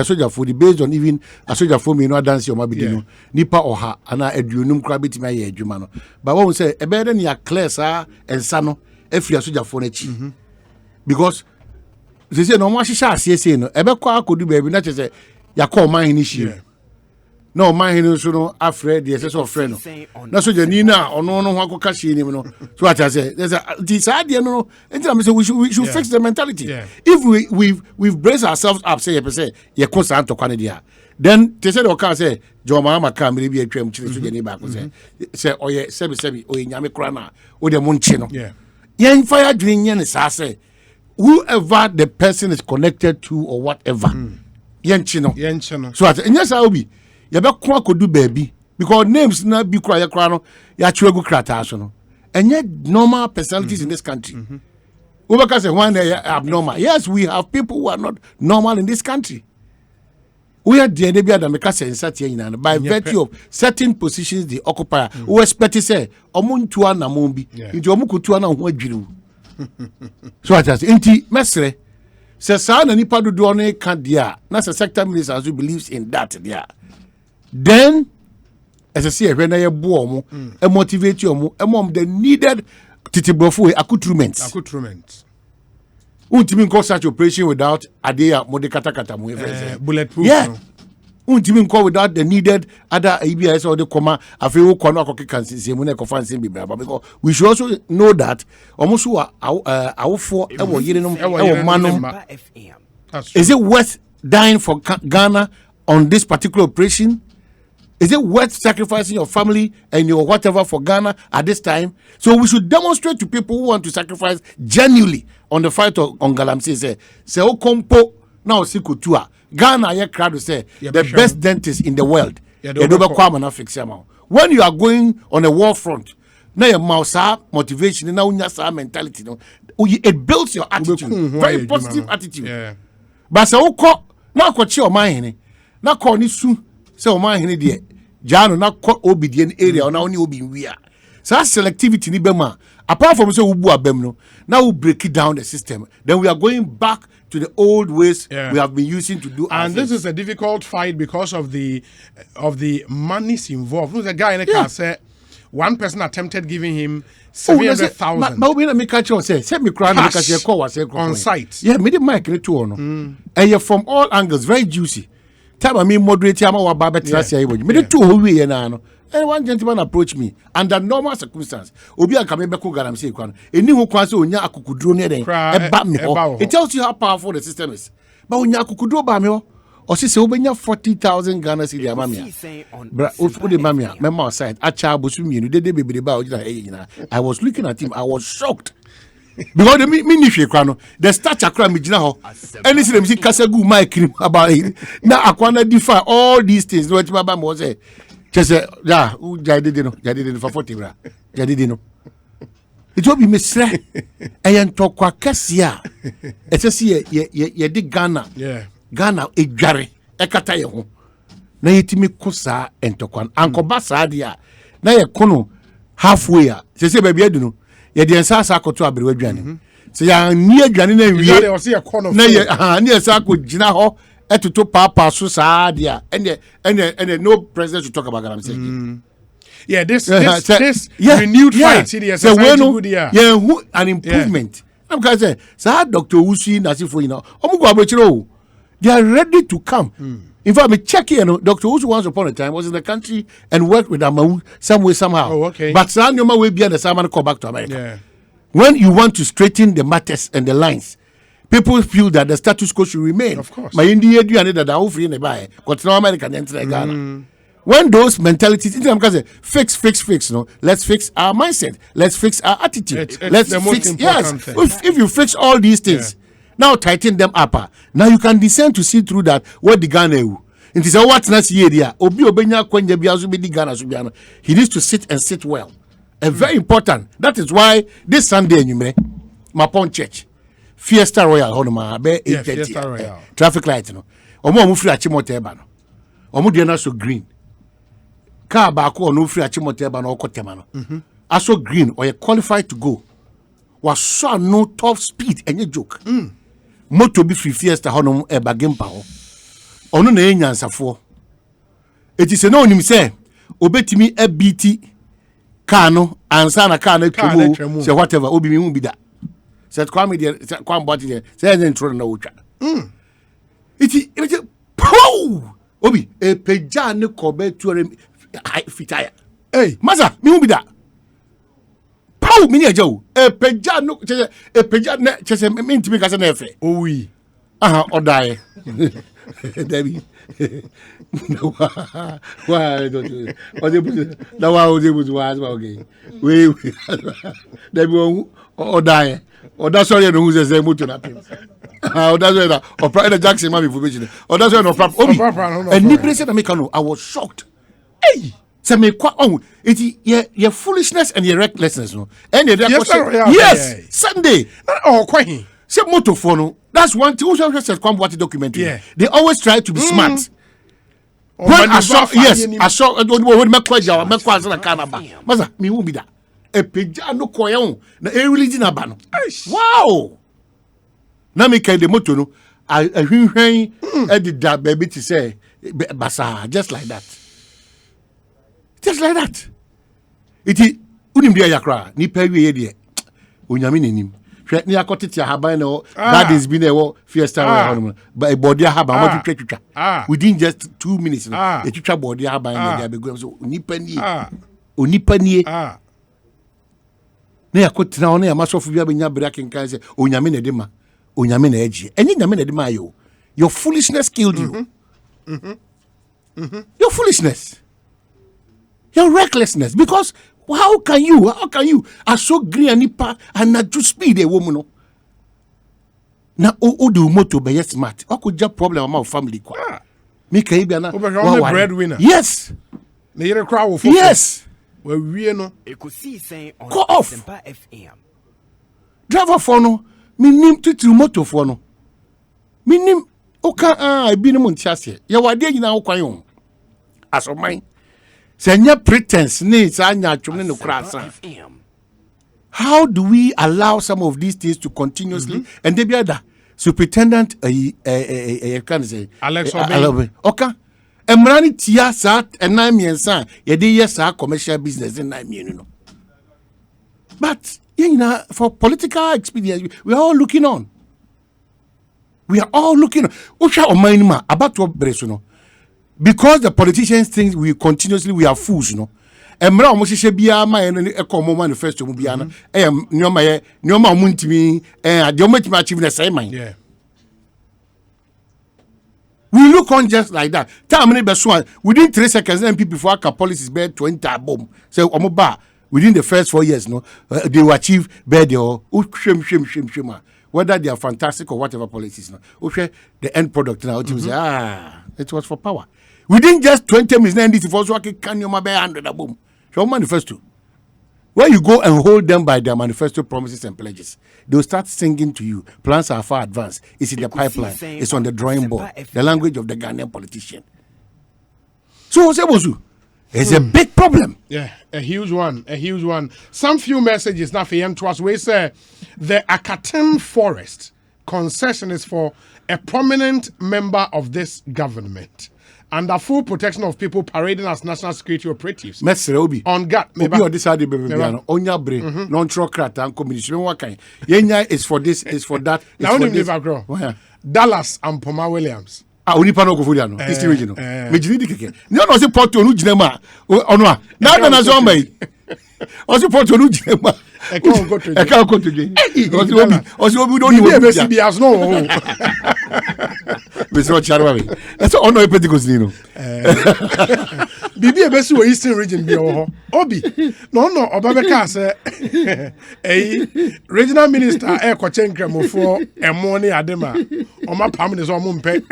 soldier for the based on even a soldier for me, no dance your mabidino, nipa or ha, and I edunum crabit my jumano. But what we say, a better than your class and sano, if you are soldier for it. Because they say, no more she shall say, no, Ebekwa could do baby, not just say, ya call mine issue. No, mine is no afraid, the SS of friend. That's what you need now, or no, one cash in him. So what I say, there's a this idea, no, and we should fix the mentality. Yeah. If we've braced ourselves up, say, you constant to Canada. Then they said, okay, say, John Mama can maybe a tram to the neighbor, say, oh, yeah, sebi, oh, Yami Krana, or the Monchino. Yeah. Yan fire dream, yan is I say, whoever the person is connected to or whatever, yan chino. So, and yes, I'll be. You better could do baby because names not be cry crown, ya chuego cratash, and yet normal personalities in this country. Ubaka say one abnormal. Yes, we have people who are not normal in this country. We are the idea that make us sense by virtue of certain positions they occupy. We expect to say omuntu na mombi into omukutu na ho adwiri. So I just inti mesre say sa na nipa do no kan dia na say sector minister who believes in that there. Then as I say when na bo omo e motivate omo e mom the needed titibrofo accoutrement. Untimi call such operation without adea modekata mu bulletproof. Yeah. Untimi call without the needed other ABS or the comma afi wo kono akokeka nsemu na ekofa nsem bibra because we should also know that almost awofo e wo yire no e wo manom. Is it worth dying for Ghana on this particular operation? Is it worth sacrificing your family and your whatever for Ghana at this time? So we should demonstrate to people who want to sacrifice genuinely on the fight on Galamsey. Say, o kompo na osikutua. Ghana ye crowd say the best dentist in the world. When you are going on a war front, na your mousa motivation, na unya sa mentality, no, it builds your attitude, very positive attitude. Yeah. But say oko na kwachi o man na ko ni su. So man hene de jano na ko obidien area na oni obi wia so selectivity ni bema apart from say ubu abem no now we break it down the system, then we are going back to the old ways we have been using to do and this is a difficult fight because of the monies involved. Who's a guy in the car said one person attempted giving him 700,000 but we na make catch say me cry make catch call was on site. Yeah, me the mic ni to no and you from all angles very juicy. Time I mean moderate ama wa baba trasia ibo. Me the two who we na no. And one gentleman approached me under normal circumstances. Obi anka me be ko garam say kwan. Eni ho kwan say onya akukuduro ne den. E ba me ho. It tells you how powerful the system is. But onya akukuduro ba me ho. O si say obenya 40,000 Ghana cedi amamia. Bra ofu de mamia. Me ma side. Acha bosu mienu de bebre ba o jina e nyina. I was looking at him. I was shocked. Because the stature crime me jina ho any say them see kasagu mic about it na akwana defy all these things no what baba mo say just yeah who jadede for 40 bra jadede no it will be mesre and tokwa kasia e say ye di Ghana edware e kata ye ho na yetimi kosa entokwan ankoba saa dia na ye kono halfway a say baby adu no ye de ensasa akoto abrewa dwane se ya ni adwane na wie na ye ni esa ko gina ho etoto papa so saa dia and no president should talk about Ghana say yeah this renewed fight serious so good who an improvement I'm going to say Dr. Usi Nasifo you know omugo abrochiro they are ready to come. In fact, me check here, Dr. Usu once upon a time was in the country and worked with Amawu some way, somehow. Oh, okay. But Sanyoma will be the same and come back to America. Yeah. When you want to straighten the matters and the lines, people feel that the status quo should remain. Of course. My India do and that are free in the buy, but no American enter Ghana. When those mentalities, fix, no, let's fix our mindset, let's fix our attitude, let's fix. Yes, if you fix all these things. Now tighten them up. Now you can descend to see through that what the Ghana. It is a what na see area. Obi obenya kwenye biazu be the Ghana subiano. He needs to sit well. And very important. That is why this Sunday nyume Mapon Church Fiesta Royal honoma be 8:30 traffic light no. Omo free achimote eba no. Omo de na so green. Car ba ko no free achimote eba no okotema no. Aso green or you qualified to go. Was so no top speed any joke. Moto bi free Fiesta honum e bagempa ho. Ono na enyansafo. Eti se na onim se obetimi abiti car no ansa na car na twemu se whatever obi mi hu bi da. Se kwame de kwam body de se en intro na wotwa. Eti pow obi e peja ne ko be tuore fitaya. Hey maza mi hu bi da. Pow mini ajaw e peja no e peja ne chese me ntimi ka se na efe owi odaye Debbie why don't you na wa o de buzu wa okay we Debbie odaye oda sorry no hu se moto na pim oda sorry na opera Jackson ma be information oda sorry no obi and ni place na make no I was shocked hey Say me kwa it your foolishness and your recklessness no. And Yes, Sunday. Oh, quite. Say motor phone. That's one thing. Who says come watch the documentary? Yeah. They always try to be smart. Oh, When man, I saw, you yes, I saw when me kwaja, me kwaza na kanaba. Maza, me who be that? E peja no koyon na e really di na ba no. Wow. Na me kai the motor no. I hwehwen e di da baby to say basa just like that. Just like that. Iti unim dia yakra ni pa wie de onyame nanim. Hwe ni akotete haban na gardens bi na wo fiesta we but body haban what twitwa. Within just 2 minutes no. E twitwa body haban na dia be go so onipa ni. Onipa ni. Na yakotena ona ya masofu bia benya bere akenkan se onyame na de ma. Onyame na agi. Enye nyame na de ma yo. Your foolishness killed you. Your foolishness. Your recklessness, because how can you are so green and nipa and not to speed a woman? No? Now, do moto be smart. I could just problem about family. Make a breadwinner. Yes. Yes. Well, we know. Ekosiisen M'Ahiasem. Driver for no. Me nim to moto for no. Me nim. Oka I be no muntiase. Ya wade nyina okwan as of mine. Senya pretense needs anya chumne no krasa. How do we allow some of these things to continuously and they be other superintendent can say Alex Obey. Okay. Emrani tia sa enai miensa ye dey yes commercial business in 9 million no. But for political expedience we are all looking on. We are all looking on. Usha omanima about to breso no. Because the politicians think we are fools, you know. Emra omoshishe bia ma ekomo manifesto mu bia na nyoma omuntimi de omuntimi achieve the same mind. Yeah. We look on just like that. Time many beso within 3 seconds MPP for our policies be 20 bomb. So omoba within the first 4 years no they will achieve better or shame whether they are fantastic or whatever policies no. Okay, the end product now it was for power. Within just 20 minutes, then this was working. Can you be 100 boom? Show manifesto. When you go and hold them by their manifesto promises and pledges, they'll start singing to you. Plans are far advanced. It's in the pipeline. It's on the drawing board. The language of the Ghanaian politician. So, it's a big problem. Yeah, a huge one. A huge one. Some few messages now for you to us. We say the Akatem Forest concession is for a prominent member of this government. Under full protection of people parading as national security operatives. Obi. On guard. Maybe on this side, Onya brain, non-trocrat and communication. Yenya is for this, is for that. Now, only live Dallas and Poma Williams. Only Pano Gofuliano, East Regional. Majidi Keke. No, no, c'est Porto Nujinema. Onwa. Now, then, as on me. Also, Porto Nujinema. I can't go to jail. Also, we don't even see as no. Mr. Charwawi. That's all no Pentecost. Bibi ebesi wo Eastern region bi ho. Obi. No, Obabeka say regional minister e ko chenkremofo emo ne adema. O ma pam ne so mo mpe.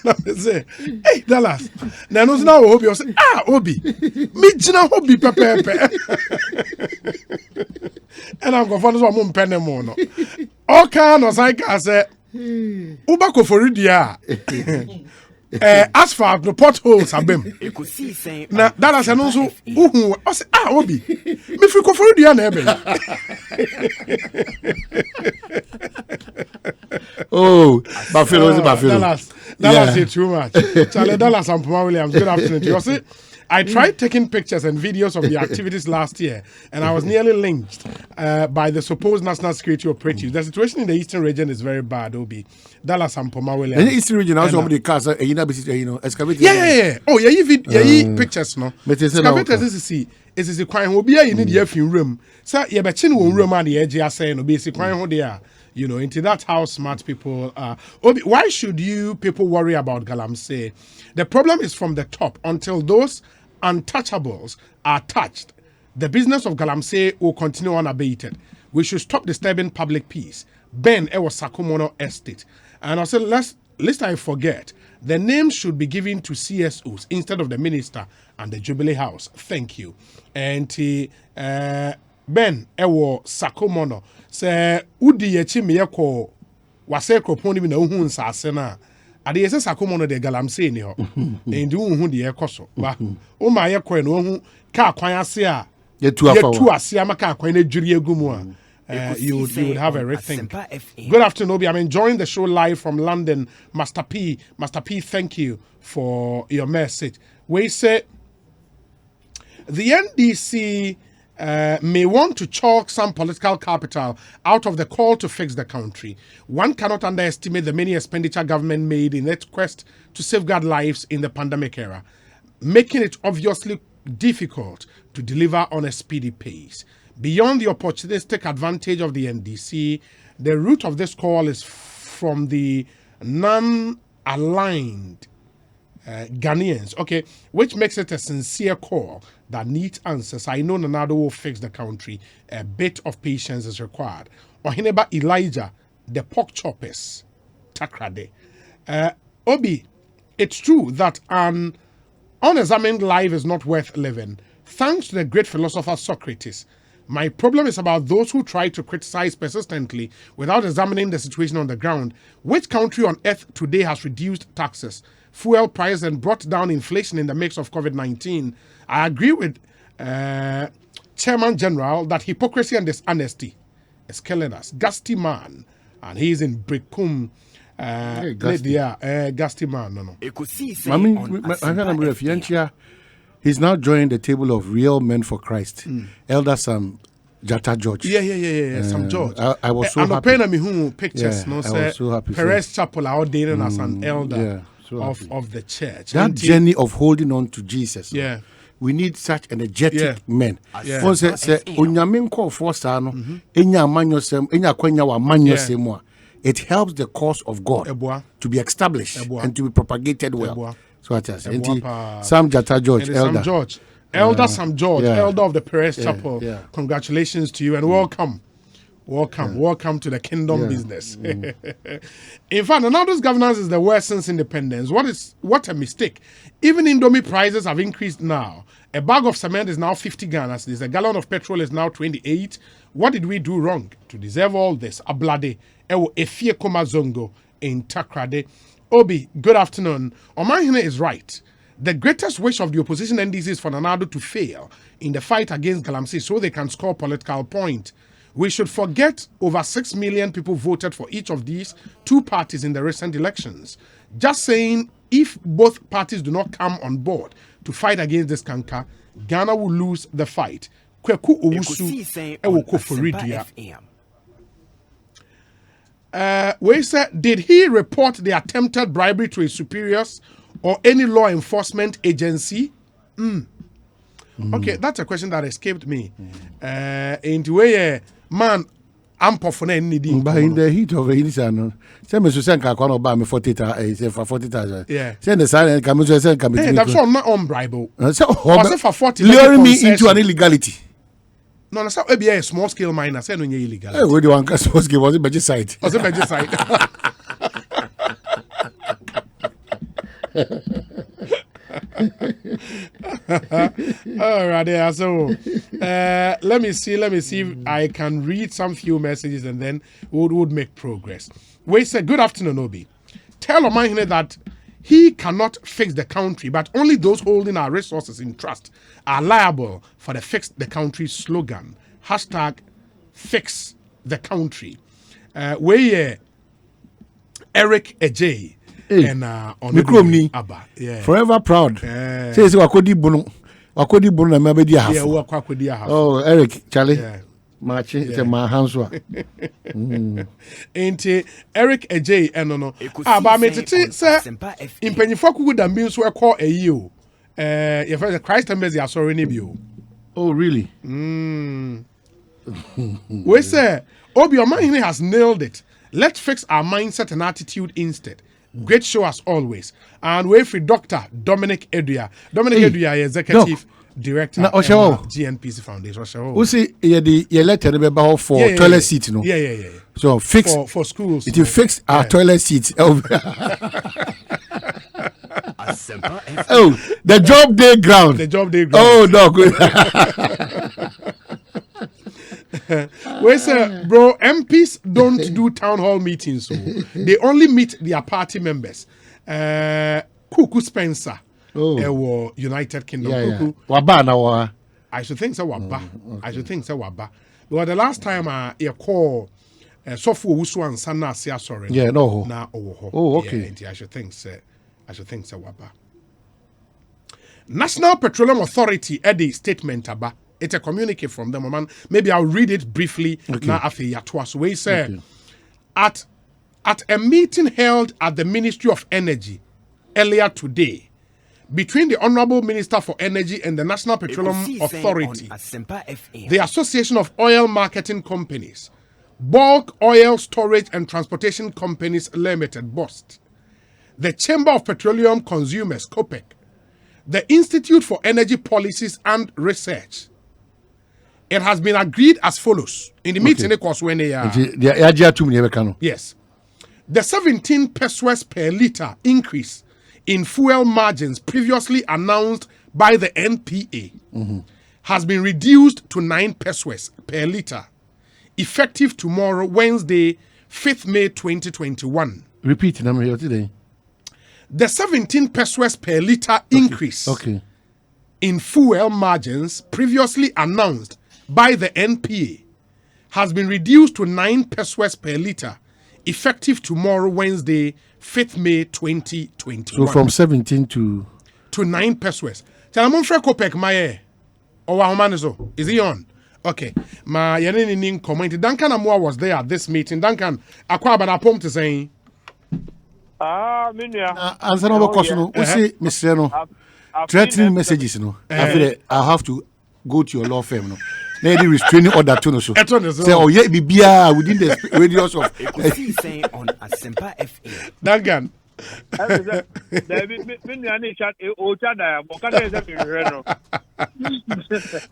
Na say, "Hey, Dallas." Na no na Obi o say, Obi. Me gina Obi pepepe." And I'm going to find some penny more. All kind of like I said, Ubako for Ridia. Asphalt, the potholes have been. Now, that is an also. I say, Obi. Me free for Ridia, oh, Buffalo. Dallas is too much. Charlie Dallas and Puma Williams, good afternoon. You see? I tried taking pictures and videos of the activities last year, and I was nearly lynched by the supposed national security operatives. The situation in the eastern region is very bad, Obi. Dallas and Poma Williams. In the eastern region, also somebody cars, excavators. Yeah. Oh, yeah, pictures, no. Excavators is a crime. Obi, you need your room. So, yeah, but you room and the edge, you say, no, basic crime, they are. You know, into that how smart people are. Obi, why should you people worry about Galamsey? The problem is from the top. Until those untouchables are touched, the business of Galamsey will continue unabated. We should stop disturbing public peace. Ben, it was Sakumono Estate. And I said, let's lest I forget, the name should be given to CSOs instead of the minister and the Jubilee House. Thank you. And Ben Ewo Sakomono say Udi Yechimi Yako wase kroponi bi na ohun nsase na ade yese Sakomono de galamse ni ho. Ndi ohun de yekoso. Ba o ma yekọ na ohun ka kwan ase a yetu ase amaka kwan na dwiri egumu a. You would have a rethink. Good afternoon, Obi. I'm enjoying the show live from London. Master P, thank you for your message. We say the NDC may want to chalk some political capital out of the call to fix the country. One cannot underestimate the many expenditure government made in its quest to safeguard lives in the pandemic era, making it obviously difficult to deliver on a speedy pace. Beyond the opportunistic advantage of the NDC, the root of this call is from the non-aligned Ghanaians, okay, which makes it a sincere call that needs answers. I know Nanado will fix the country. A bit of patience is required. Ohineba Elijah, the pork choppers, Takrade. Obi, it's true that an unexamined life is not worth living. Thanks to the great philosopher Socrates. My problem is about those who try to criticize persistently without examining the situation on the ground. Which country on earth today has reduced taxes, fuel price, and brought down inflation in the mix of COVID-19? I agree with Chairman General that hypocrisy and dishonesty is killing us. Gusty man, and he's in Brikum. Gusty man, no. He's now joined the table of real men for Christ. Elder Sam Jata George. Yeah. Sam George. I was so happy. And the pictures, I was so happy. Perez Chapel ordained as an elder of the church. That journey of holding on to Jesus. Yeah. We need such energetic men. Yeah. It helps the cause of God to be established and to be propagated well. So Sam Jata George, elder. Sam George, elder of the Perez Chapel. Congratulations to you and welcome. Welcome to the kingdom business. In fact, Ronaldo's governance is the worst since independence. What a mistake. Even Indomie prices have increased now. A bag of cement is now 50 Ghana cedis. A gallon of petrol is now 28. What did we do wrong to deserve all this? Ablade, Ewo Efie Koma Zongo in Takrade. Obi, good afternoon. Omahine is right. The greatest wish of the opposition NDC is for Nanado to fail in the fight against Galamsey so they can score political point. We should forget over 6 million people voted for each of these two parties in the recent elections. Just saying, if both parties do not come on board to fight against this canker, Ghana will lose the fight. Kweku Owusu Ewoko Foridia. We said, did he report the attempted bribery to his superiors or any law enforcement agency? Okay, that's a question that escaped me. In the way, man, I'm performing needing. But in the heat of it, send me to send Kakano by me 40,000. Yeah. Send the silent come to send come. Hey, that's all not on bribe. So, for 40, luring me into an illegality. No, that's how a small scale miner said when you're illegal. Hey, where do you want small scale? Was it by just side? Was it by just side? All right, yeah. So let me see if I can read some few messages and then we would make progress. We say, good afternoon, Obi. Tell Omahine that he cannot fix the country, but only those holding our resources in trust are liable for the fix the country slogan. Hashtag fix the country. Eric Ej. And Abba. Forever proud. Says Wakodi Bono. Wakodi Bono na mabedi half. Yeah, Wakodi half. Oh, Eric, Charlie. March it's my hands were. Ain't Eric Ej no. But me say in Pennyfok would have been so call a you. Your friend Christ members are sorry name. Oh, really? We say Obi Omahine has nailed it. Let's fix our mindset and attitude instead. Great show as always. And wait for Dr. Dominic Edua. Dominic Edua, executive director Na Oshawo. GNPC Foundation. Oshawo. Who say you letter the about for toilet seat, no? Yeah. So fix for schools. it. You fix our toilet seats. Asempa FM. Oh, the job day ground. The job day ground. Oh no, good. Wait, sir, bro, MPs don't do town hall meetings, so they only meet their party members. Kuku Spencer, United Kingdom. Kuku. Waba na wa. I should think so. Waba. I should think so. Waba. But the last time you call software Wusu and Sana Sia sorry. Yeah, no. Na Oh, okay. Yeah, I should think so. Waba. National Petroleum Authority Eddie statement aba. It's a communique from them, man. Maybe I'll read it briefly. Now after Yatwas, we say at a meeting held at the Ministry of Energy earlier today between the Honorable Minister for Energy and the National Petroleum Ekosiisen Authority, Asempa FM. the Association of Oil Marketing Companies, Bulk Oil Storage and Transportation Companies Limited, BOST, the Chamber of Petroleum Consumers, COPEC, the Institute for Energy Policies and Research. It has been agreed as follows in the meeting, of course, when they are. Yes. The 17 pesos per litre increase in fuel margins previously announced by the NPA has been reduced to 9 pesos per litre, effective tomorrow, Wednesday, 5th May 2021. Repeat number today. The 17 pesos per litre increase in fuel margins previously announced by the NPA has been reduced to 9 pesos per litre, effective tomorrow, Wednesday, 5th May 2021. So from 17 to 9 pesos. Chalamon Fre Kopek Maye. Is he on? Okay. Ma Yanin comment. Duncan Amua was there at this meeting. Duncan, Aqua Banapom to say. answer no question. We say, Mr. No, threatening messages. No, I have to go to your law firm. No. Maybe restraining order to no so. Say, oh yeah, be within the radius of. Ekosiisen on Asempa FM. Duncan.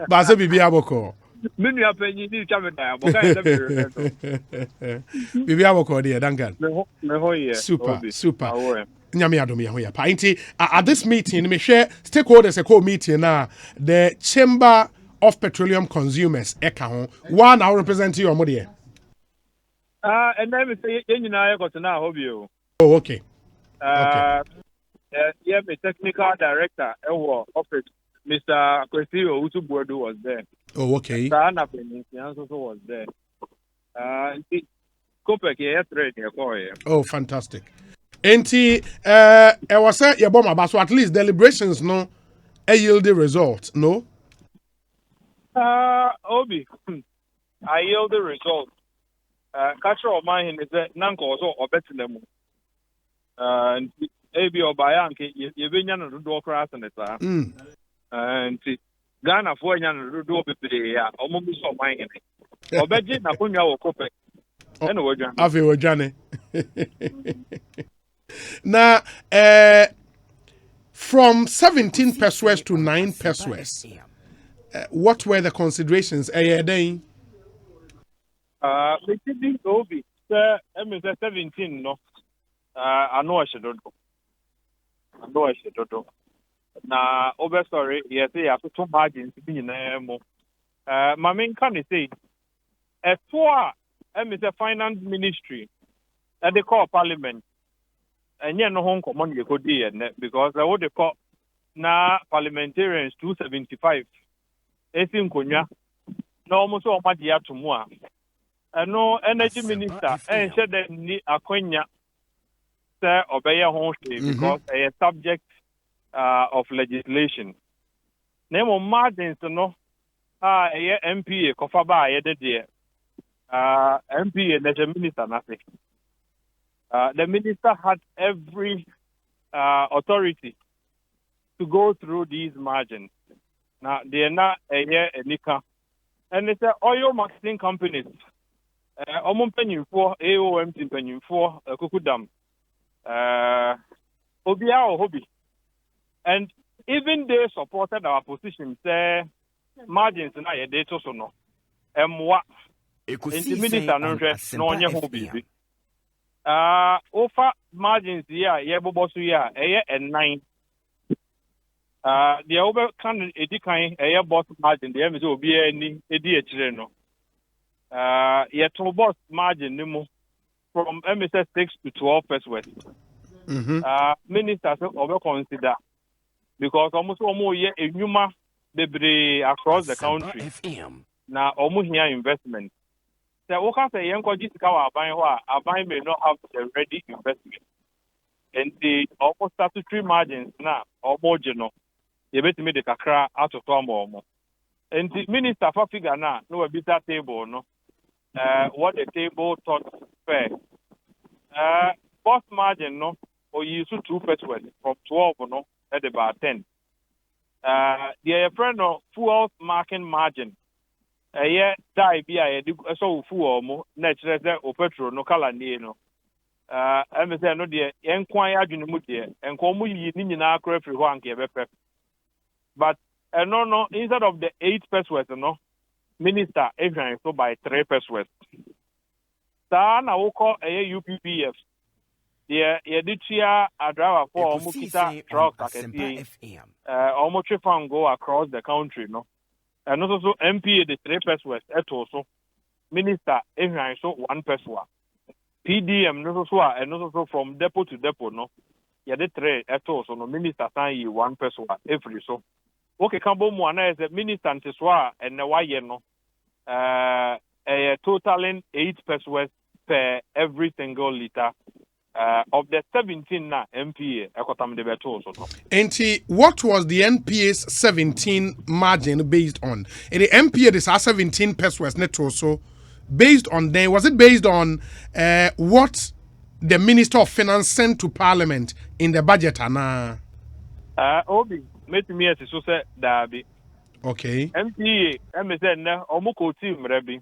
Basa bibi aboko. Bibi aboko there, Duncan. Super. Nyame adom ye ho ya pa. Nti at this meeting, me share stakeholders a meeting na the Chamber of Petroleum Consumers eka ho. One I represent you omo there. And then we say you got na hobby. Oh, okay. Yeah, the technical director office, Mr. Ekosiisen M'Ahiasem was there. Oh, okay. Sana also was there. Kopek here. Oh, fantastic. Enti I was say your bomb about so at least deliberations no yield the result, no? Obi, I yield the result. Catcher of mine is that Nanko also or better than and AB or Bayanke, you've been to do cross and it's and Ghana for you do almost so mine. Or Beijing, Napunya or Kopek. Anyway, Johnny. Now, from 17 pesos to 9 pesos, what were the considerations? Obi, 17, no. I know I should do. Now, over sorry, yes, I have two margins in there. My main can say, as for the finance ministry, at the core parliament, and yet no home command you could do because I would call now parliamentarians 275. It's in Kunya, no almost all my dear to more. And no energy minister, and said that a Quenya. Obey a home because a subject of legislation. Name of margins to know MPA Kofaba added there. MPA and the minister nothing. The minister had every authority to go through these margins. Now they are not a year a nika. And it's oil marketing companies. Penny for AOM penny for Kukudam. Obia or hobby. And even they supported our position, say margins na ye data so no. What Ekosiisen minister no M'Ahiasem ho bibi. Offer margins here, ye bobo so here, and 9. The over can edikan boss margin, the MSO be any edi no. Yet to boss margin no from MSS 6 to 12 pesos. Ministers over consider because almost ye a numa bebre across the country. Now almost here investment. So what can say young just go buying may not have the ready investment. And the almost statutory margins now or more general. You better make the kakra out of more. And the minister for figure now no a bit that table no. What the table thought fair. Boss margin no or you should 2 pesos from 12 no at about 10. The friend of fuel marking margin. Die be a so full mo natural or petrol no color near no. I'm saying no dear, enquire Junimudi and come you in our crap for 1 kbp. But no, instead of the 8 pesos no, minister Adrian so by 3 pesos. Sana woko UPPF. Did a driver for Mukita truck almost go across the country, no. And also MP the 3 pesos at also. Minister Adrian so 1 peso. PDM no so and also from depot to depot, no. The 3 at also no minister sign you 1 peso every so. Okay, Cambo Moana is a minister and why no. Totaling 8 pesos per every single liter of the 17 na MPA ekotam de beto so no. And what was the NPA's 17 margin based on? And the NPA is 17 pesos net also based on then was it based on what the Minister of Finance sent to Parliament in the budget ana? Obi met me as so say dabi. Okay. MPA MSN na omuko team rebi.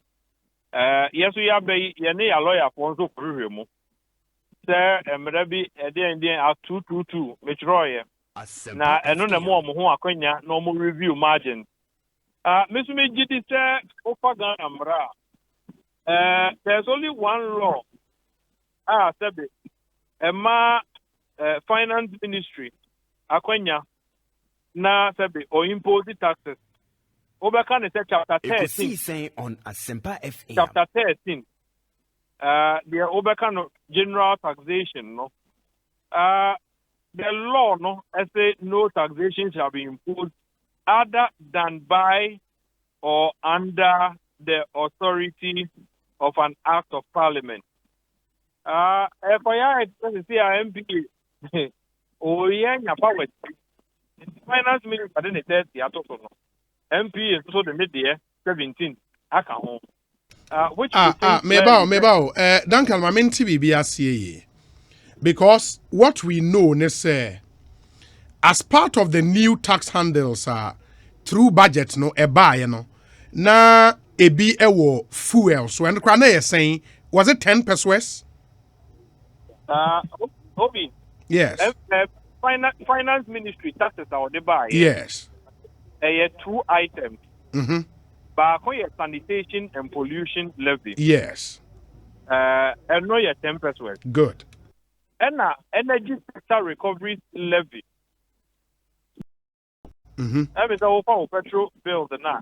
Yes we are be ye ne ya lawyer for so hwehwe mu. Sir Mrabi at 222 Metroye. Na eno na mo ho akwanya na mo review margin. Mesu me gidi say ofagan amra. There's only one law. Sebe. Ema finance ministry akwanya na sebe or impose taxes. Obeka ne say chapter 13. Ekosiisen M'Ahiasem Chapter 13. The Obekano general taxation, no. The law, no, I say no taxation shall be imposed other than by or under the authority of an act of parliament. If I see a MP, oh yeah, power. Finance minister didn't test the ato MP is also the mid 17. I can home. Mebao, Duncan, my main TV because what we know, as part of the new tax handles through budget, no, na ebi ewo fuel. So, and the crane is saying, was it 10 pesos? Obi. Yes. Finance ministry taxes are the buy. Yes. 2 items. Mm-hmm. Sanitation and pollution levy. Yes. And no, 10 pesos. Good. And energy sector recovery levy. Every time petrol bill, the na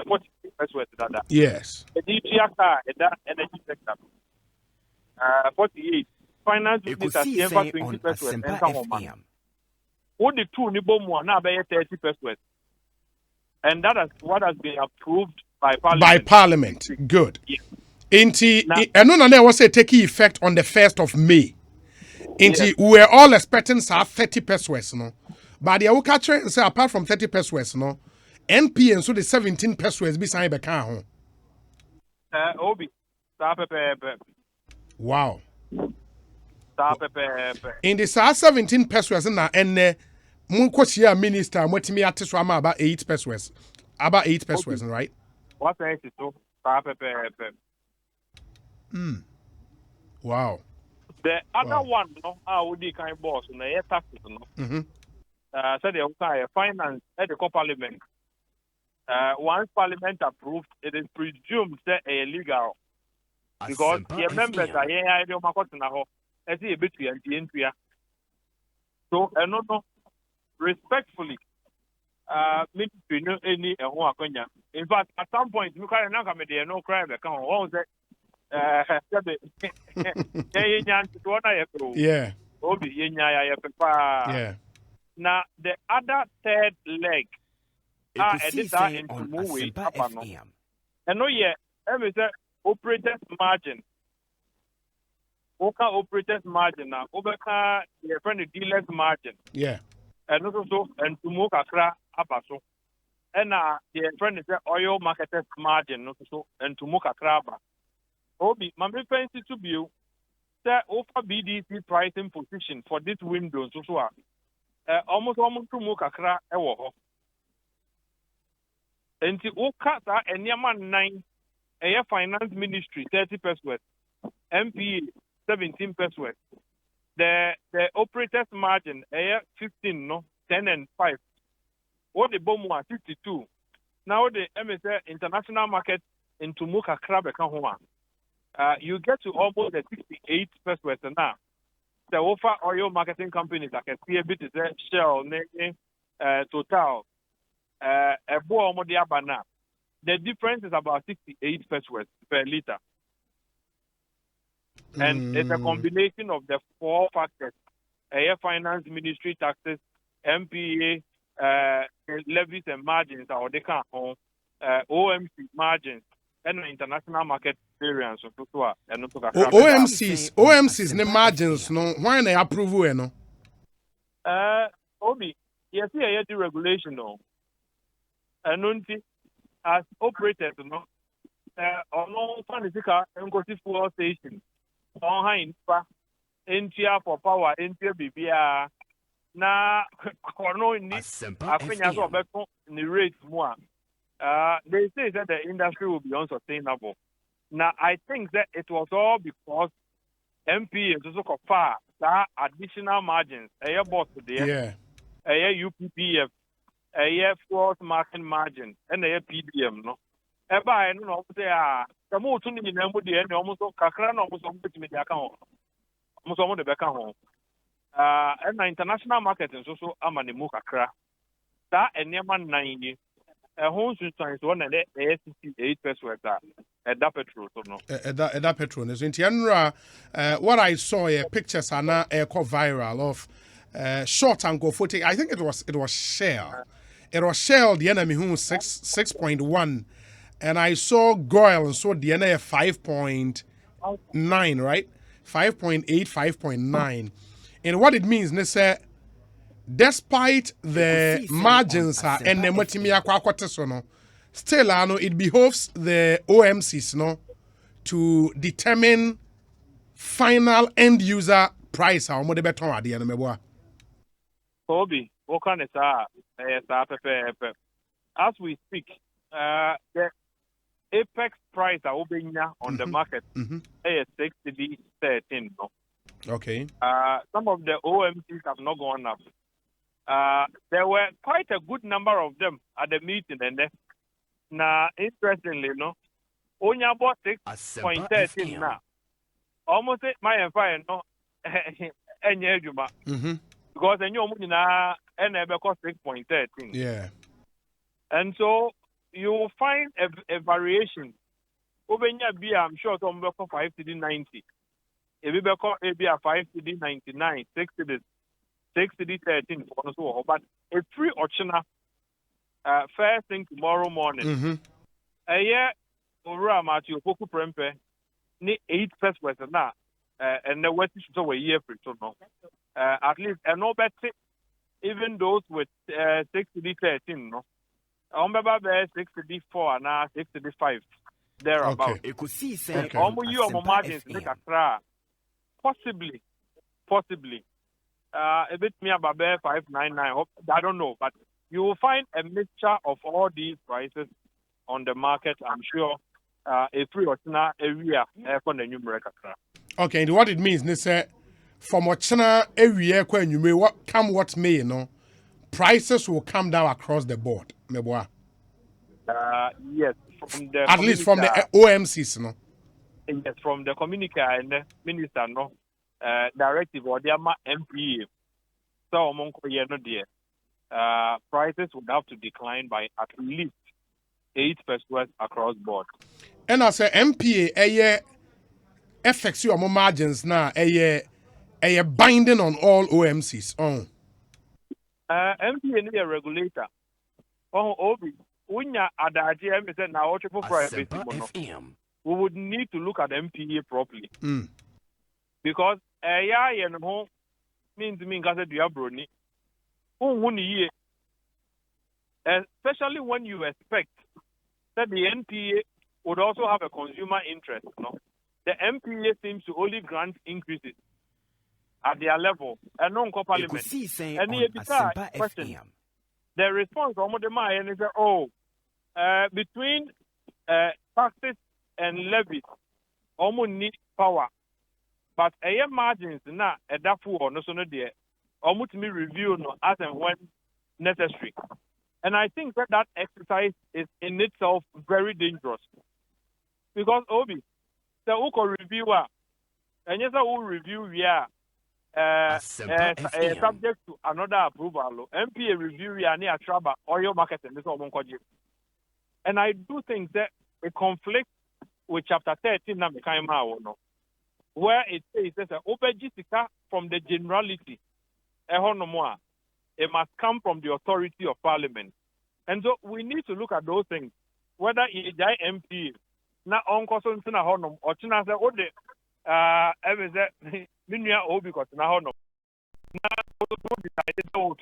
40 pesos. Yes. The DGR car, that energy sector. 48. Finance minister, 20 pesos. And what the 2 nibomu now by 30 pesos. And that is what has been approved by Parliament. By Parliament. Good. Yeah. And no was taking effect on the 1st of May. We were all expecting 30 pesos, no. But the catcher say apart from 30 pesos, no, NP and so the 17 pesos beside the car. Obi. Wow. In the 17 pesos and Munkosia minister, Motimi Atis Rama about 8 pesos. About 8 pesos, right? What is it? Wow. The other one, no, I would be kind of boss, and the taxes, no. said the finance at the parliament. Once parliament approved, it is presumed that illegal because the members are here. I don't know now. I see a bit here. So I don't know. Respectfully, ministry no any in fact, at some point, you can't now come there no crime. Come on, Yeah. Yeah. Now the other third leg. Ekosiisen M'Ahiasem. And no, yeah, every operators margin. Operators margin now. Overka the friend dealers margin. Yeah. And also and to move akra abaso. And the friend is oil marketers margin also and to move akra aba. Obi, my fancy to be that offer BDC pricing position for this window so almost to move akra ewo. And the Okata and Yaman 9, a finance ministry 30%, MPA 17%. The operators margin 15, no 10 and 5. What the bomb 52. Now the MSA international market into Muka Crab you get to almost the 68% now. The offer oil marketing companies like a CAB, Shell, Total. The difference is about 68 pesos per liter. And it's a combination of the four factors. Finance ministry taxes, MPA, levies and margins, or they can't own, OMC margins, and international market variance. OMC's ne margins, no, why they approve, no? Obi, yes, yeah, the regulation, no. And as operators, no, no pharmaceutical and go to fuel station. On high India for power, India BBR. Na corno in this, I think I got back on the rate more. They say that the industry will be unsustainable. Now, I think that it was all because MP is also far that additional margins. A boss there, a UPPF. A force market margin and a PDM, no. Eba, I don't know, say, the more to me, the almost Kakran almost on the account. Almost on the back home. And the international market is also Amani Mukakra. That and Yaman 90. A home system is one and 8 pesos at that petrol. At that petrol is in Tianra. What I saw pictures are now viral of short and go footage. I think it was Shell. It was Shell, the enemy who 6.1. And I saw Goyle and saw the enemy 5.9, right? 5.8, 5.9. And what it means, they say, despite the margins and the motimia kwakwatesono, still it behoves the OMCs no to determine final end user price how much beton at the end of Kobe, what kind of as we speak, the apex price on the market is 60-13. No? Okay. Some of the OMCs have not gone up. There were quite a good number of them at the meeting, and now interestingly, no, only about 6.13 now. Almost my fire, no, because the new money now and cost 6.13. Yeah. And so you will find a variation. Over here, I'm sure some will call 5 to 90. If we call a 5 to 99, 6 to 13, but a free option first thing tomorrow morning. A year over Matthew Poku Prempe, 8 pesos now, and the West is over a year free to know. At least, and no better, even those with 6 to 13, no. I'm about 6 to 4 and now 6 to 5. Thereabout. Ekosiisen Almost you are margins make a try. Possibly. A bit me about 599. I don't know, but you will find a mixture of all these prices on the market. I'm sure a free or area for the numeric. Okay, and what it means, they say from what area when you may what come what may, you know, prices will come down across the board. Meboa. Yes, from the At least from the OMCs, no. Yes, from the communique and the minister, no directive or the MPA. So among no dear, prices would have to decline by at least 8% across board. And I say MPA, affects your margins now, a binding on all OMCs. MPA is a regulator. Obi, when you are the now price, we would need to look at MPA properly. Because means brony. Especially when you expect that the NPA would also have a consumer interest. No? The MPA seems to only grant increases at their level and non-parliament. And the question, the response from the man is that, between taxes and levies, almost need power. But margins now at that for no so no there, almost me review no as and when necessary. And I think that exercise is in itself very dangerous. Because Obi, the Uko reviewer, and yes, I will review subject to another approval. MPA review near Traba oil market and this one. And I do think that it conflicts with chapter 13 where it says that from the generality, it must come from the authority of parliament. And so we need to look at those things. Whether it's MP, not on Cosson Honum, or China,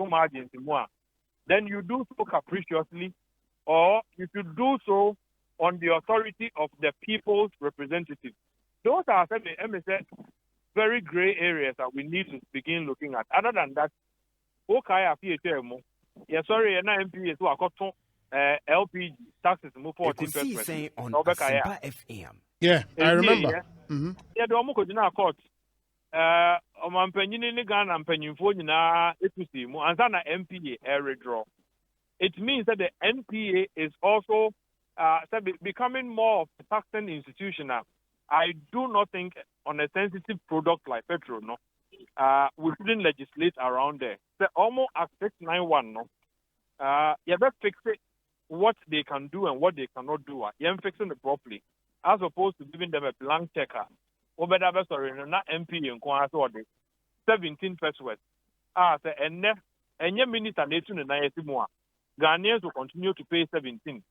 margins more. Then you do so capriciously, or you should do so on the authority of the people's representatives. Those are very gray areas that we need to begin looking at. Other than that, yeah, sorry, and MP is what LPG taxes move 14%. Yeah, I remember. Yeah, the Omoko Dina court. Omanpenyin in Ghana and Penyinfo na Ekusi mu ansana MPA redraw. It means that the NPA is also becoming more of a taxing institution now. I do not think on a sensitive product like petrol, no, we shouldn't legislate around there. The almost at 691, no, you better fix it what they can do and what they cannot do. You're fixing it properly, as opposed to giving them a blank checker. Over that, sorry, not MP in Kwan's order. 17 pesos. And your minister needs to know more. Ghanaians will continue to pay 17.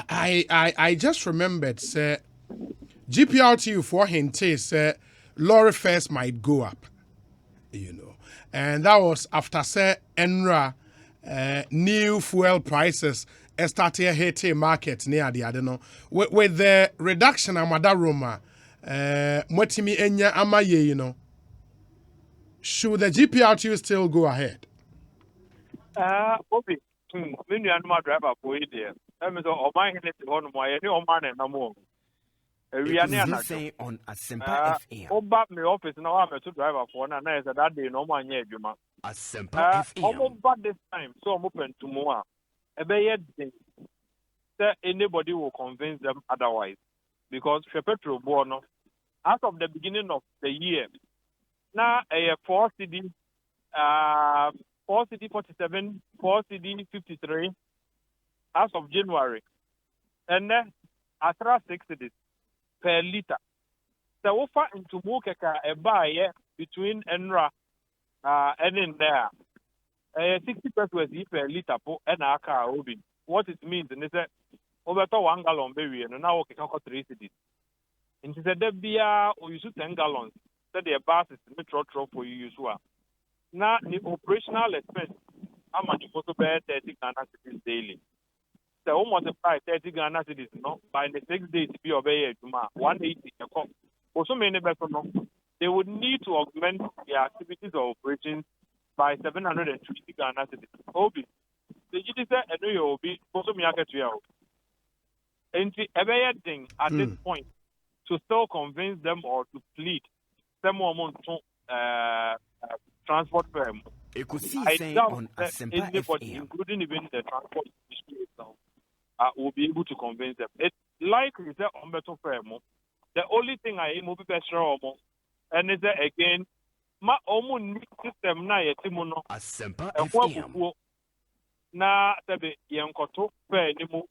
I just remembered, sir, GPRTU for Hinte said lorry fares might go up, you know, and that was after sir Enra new fuel prices started hitting market near the I don't know with the reduction of Madaroma, Motimi Enya Amaye, you know. Should the GPRTU still go ahead? Okay. When you are my driver for it there. I'm so my head on my any man and no more. We are near on Asempa FM. Oh, back my office now. I'm a two driver for and I said that day no man yet, Juma. Asempa FM. But this time, so I'm open to more. That anybody will convince them otherwise. Because Petroleum Bono, as of the beginning of the year, now a 4 CD, 4 CD 47, 4 CD 53, as of January, and then after 6 cities per liter. The offer into Mokeka a buy between Enra and in there. 60 pesos per liter and a car obi. What it means, and they said, over 1 gallon baby, and now we can cut 3 cities. And she said, there be or you should 10 gallons. That the bus is metro for you use one. Now the operational expense, how much you to pay 30 Ghana cedis daily. So almost multiply 30 Ghana cedis, no, by the 6 days to be obeyed to 180. Also, many better no. They would need to augment their activities or operations by 750 Ghana cedis. Obi, the GDP and you will be also me to you. And the thing at this point to still convince them or to plead. transport firm. I Ekosiisen doubt on that Asempa anybody, FM. including even the transport industry itself, will be able to convince them. It's likely that on better firm. The only thing I am moving pressure and is that again, my own system na yetimuno. Asempa And FM. what na the yankoto fair anymore.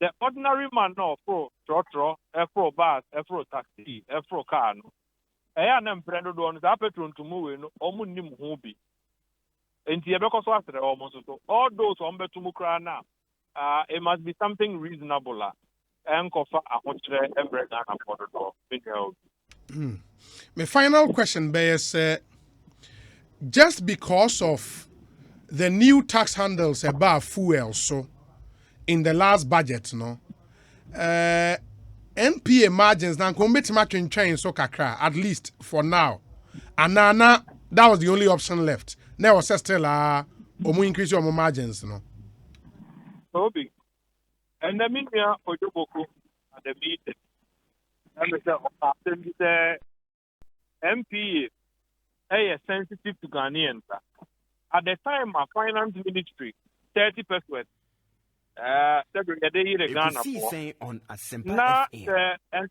The ordinary man no for trotro, for bus, for taxi, for car. I am brand on the petrol to move no omunim hobi. And the because after almost all those on betumu now. It must be something reasonable. And cover a hotel every and for the door. My final question, Bayer, say, just because of the new tax handles about fuel, so in the last budget, no, NPA margins now commit marking train so kakra, at least for now. And now that was the only option left. Now was still omu increase your margins, no. So big. And the media for the book at the meeting. And the MPA is sensitive to Ghanaians. At the time, our finance ministry, 30%. Ekosiisen on Asempa Now, FM. and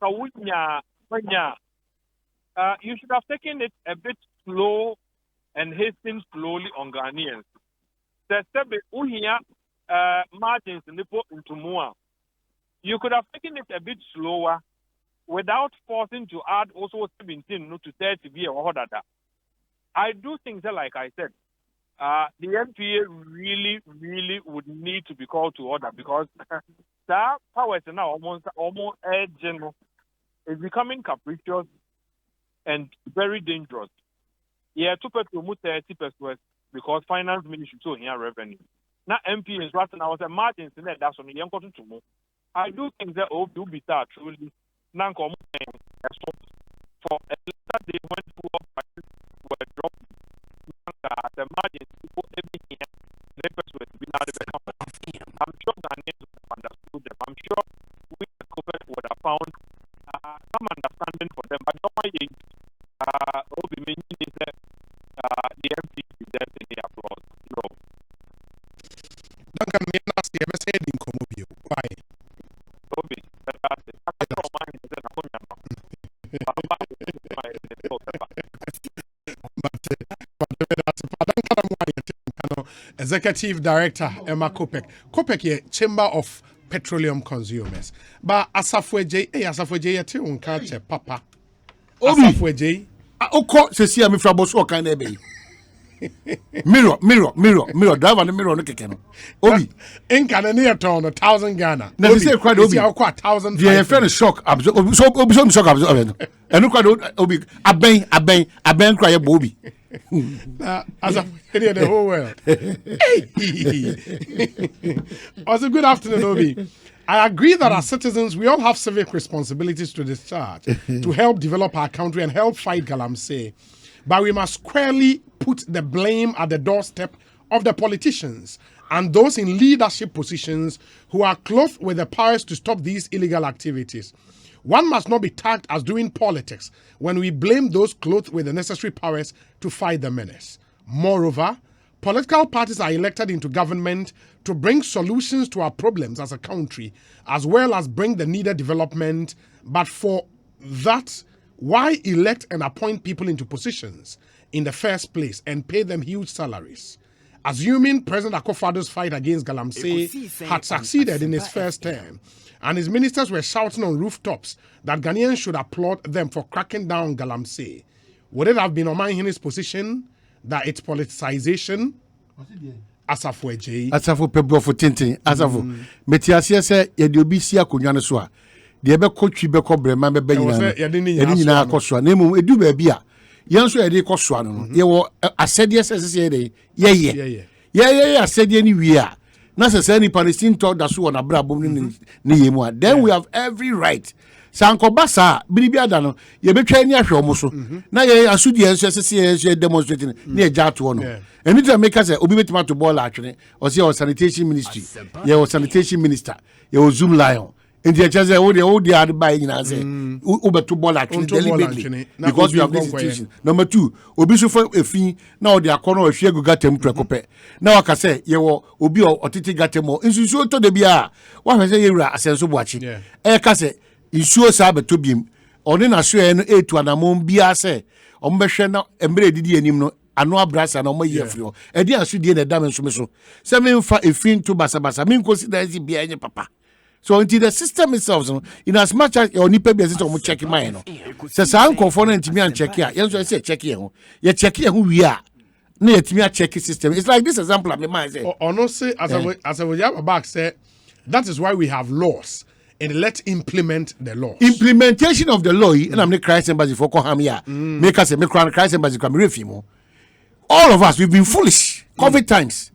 you should have taken it a bit slow and hastened slowly on Ghanaians. Margins into more. You could have taken it a bit slower without forcing to add also 17 to 30 or that. I do think that, like I said, the MPA really would need to be called to order because that power is now almost general. It's becoming capricious and very dangerous. Yeah, to put 30% because finance ministry so here revenue. Now MP is right now was a margins in that that's on the young to move. I do think that will be that truly non for a later they went to were dropped the margins people everything I'm sure Ghanaians would have understood them. I'm sure we the government would have found some understanding for them. But don't worry, the MP deserves any applause. No. Duncan, me ask you, ever said in Comobio? Why? Executive Director Emma Kopek. Kopek ye Chamber of Petroleum Consumers. But Asafweje, yete unkache papa. Asafweje. Oko se see me from boso kan e be. Mirror, driver the mirror no keke no. Obi, Inka na near town 1,000 Ghana. Na say quite Obi. Obi 1,000. The friend shock absorb so shock absorb. Enu quite Obi aben cry Obi. As a the whole world. Also, good afternoon, Obi. I agree that as citizens, we all have civic responsibilities to discharge to help develop our country and help fight galamsey. But we must squarely put the blame at the doorstep of the politicians and those in leadership positions who are clothed with the powers to stop these illegal activities. One must not be tagged as doing politics when we blame those clothed with the necessary powers to fight the menace. Moreover, political parties are elected into government to bring solutions to our problems as a country, as well as bring the needed development. But for that, why elect and appoint people into positions in the first place and pay them huge salaries? Assuming President Akufo-Addo's fight against galamsey had succeeded in his first term, and his ministers were shouting on rooftops that Ghanaians should applaud them for cracking down on galamsey, would it have been Omanhene's position that it's politicization? Asafweje. Asafo pebro for tintin. Asafo. Metiasia se ye de obi si akonwa ne so a de be kotwi be kobrema be bayina. Ye nyina akoso na emu edu ba bia. Ye so ye de koso no. Ye wo asede sese ye de ye asede ni wi a. Na sese ni Palestine talk da so wona brabom ni yemu a. Then we have every right. Sanko basa biribi ada no ye betwa ni ahwe omo na ye asudi enso sese ye demonstrating na ye jato no eni to make say obi betima to ball atwene o say o sanitation ministry ye o sanitation minister ye o zoom lion In the church, all the other buying in answer. Uber to ball actually deliberately because you have this institution. Number 2, Obisu for a fee. Now they are corner of Shiego got him precope. Now I can say, you Obi or Titi got him more. In so to the Bia, what I say, you are a sense of watching. I can say, in sure Saber to be or then I swear a to an among Bia say, on Beshana, and Brady Dianimo. Anwa brass and omo year for e dey asu dey na dam nso so se me mfa efin to basabasa me consider it be any papa so until the system itself in as much as your nipa be system check mine no se san confo na ntimi an check ya yen so say check ye ho ye check ye ho wi a na yetimi a check system. It's like this example of me man say no say as we have back say that is why we have laws. And let's implement the laws. Implementation of the law and I'm the Christ embassy for Koham here make us make Christ embassy come refimo. All of us, we've been foolish. COVID times.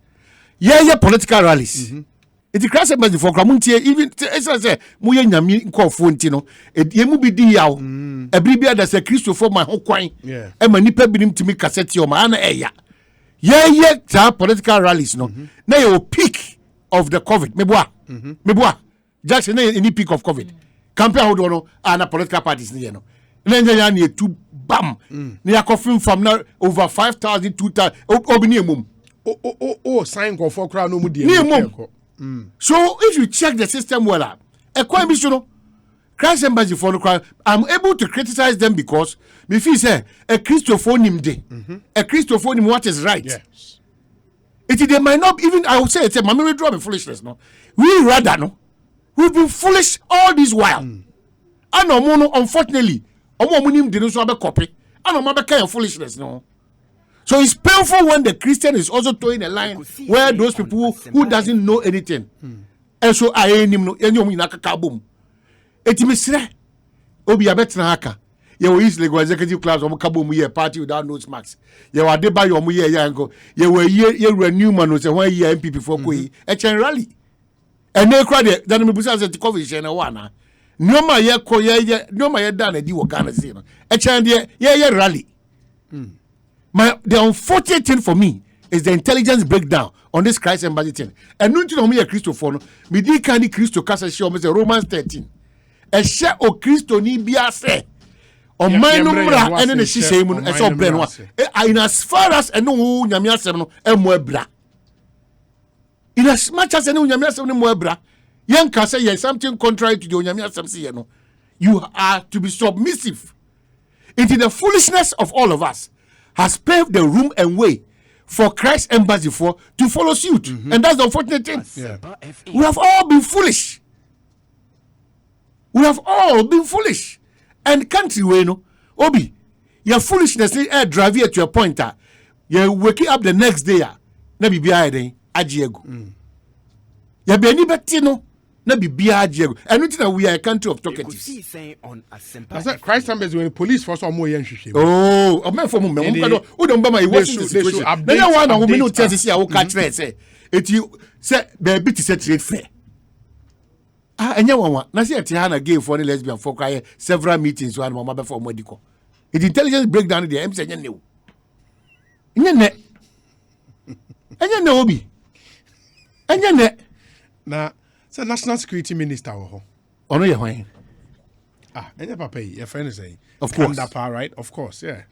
Yeah, political rallies. It's a crash embassy for Kramunti, even as I say, Muya Yami call Fontino, a Yemubi Diao, a Bribia that's a Christo for my whole coin, and my nipper binim to me cassette or my aya. Yeah, political rallies, no. Now your peak of the COVID, Meboa, just any peak of COVID. Campaign hold on, and political parties, no. Then two bam. Near coffin from now over 5,000, 2,000. Sign for crown no So if you check the system well, a quite mission, Christ embassy for the crowd. I'm able to criticize them because me feel say a Christophonim day, a Christophonim what is right. Yes. They might not even. I would say it's a memory drop of foolishness. No, we rather no. We've been foolish all this while, and unfortunately. Didn't so copy. I don't know kind of foolishness, no. So it's painful when the Christian is also towing a line where those people who doesn't know anything. And so I ain't him no kaboom. Etimisre Obi abetina haka. You will easily go executive class or kaboom year party without nose marks. You are deba your year yango. You were year Newman was a 1 year MP for Koi. A chain rally. And they cried that me busa at the coffee and a one. No my ye done a deal Ghana zero. A chand rally. The unfortunate thing for me is the intelligence breakdown on this Christ embassy thing. And no to me a Christopher, me di candy Christo Casa show me Romans 13. A share o Christo ni bia se. On my number and then she say I saw brain in as far as no nyamia sem no emwebra. In as much as no nyamia sem no mwebra. Yanka say something contrary to the Onyamia Samsi, no. You are to be submissive. Into the foolishness of all of us has paved the room and way for Christ's embassy to follow suit. And that's the unfortunate thing. Yeah. We have all been foolish. We have all been foolish. And country way, no. Obi, your foolishness is drive you to a point. You're waking up the next day. Nebi biya ajiego. You be any better, no. Na bibia ajiego. And nothing we are a country of talkatives. I said Christ embassy when the police force or more yenshushe. Oh, a man for me. Who don't buy my watching the situation. Then one of women who tells us, I will catch it. Say, it you say, baby, to set trade fair. And you want, Nasi Tiana gave for the lesbian for several meetings one mama for medical. It intelligence breakdown the M saying no. In your net. And you know, Obi. And your net. Now, so national security minister. Oh, no, you're and your papa, your friend is saying. Of course. Kandapa, right? Of course, yeah.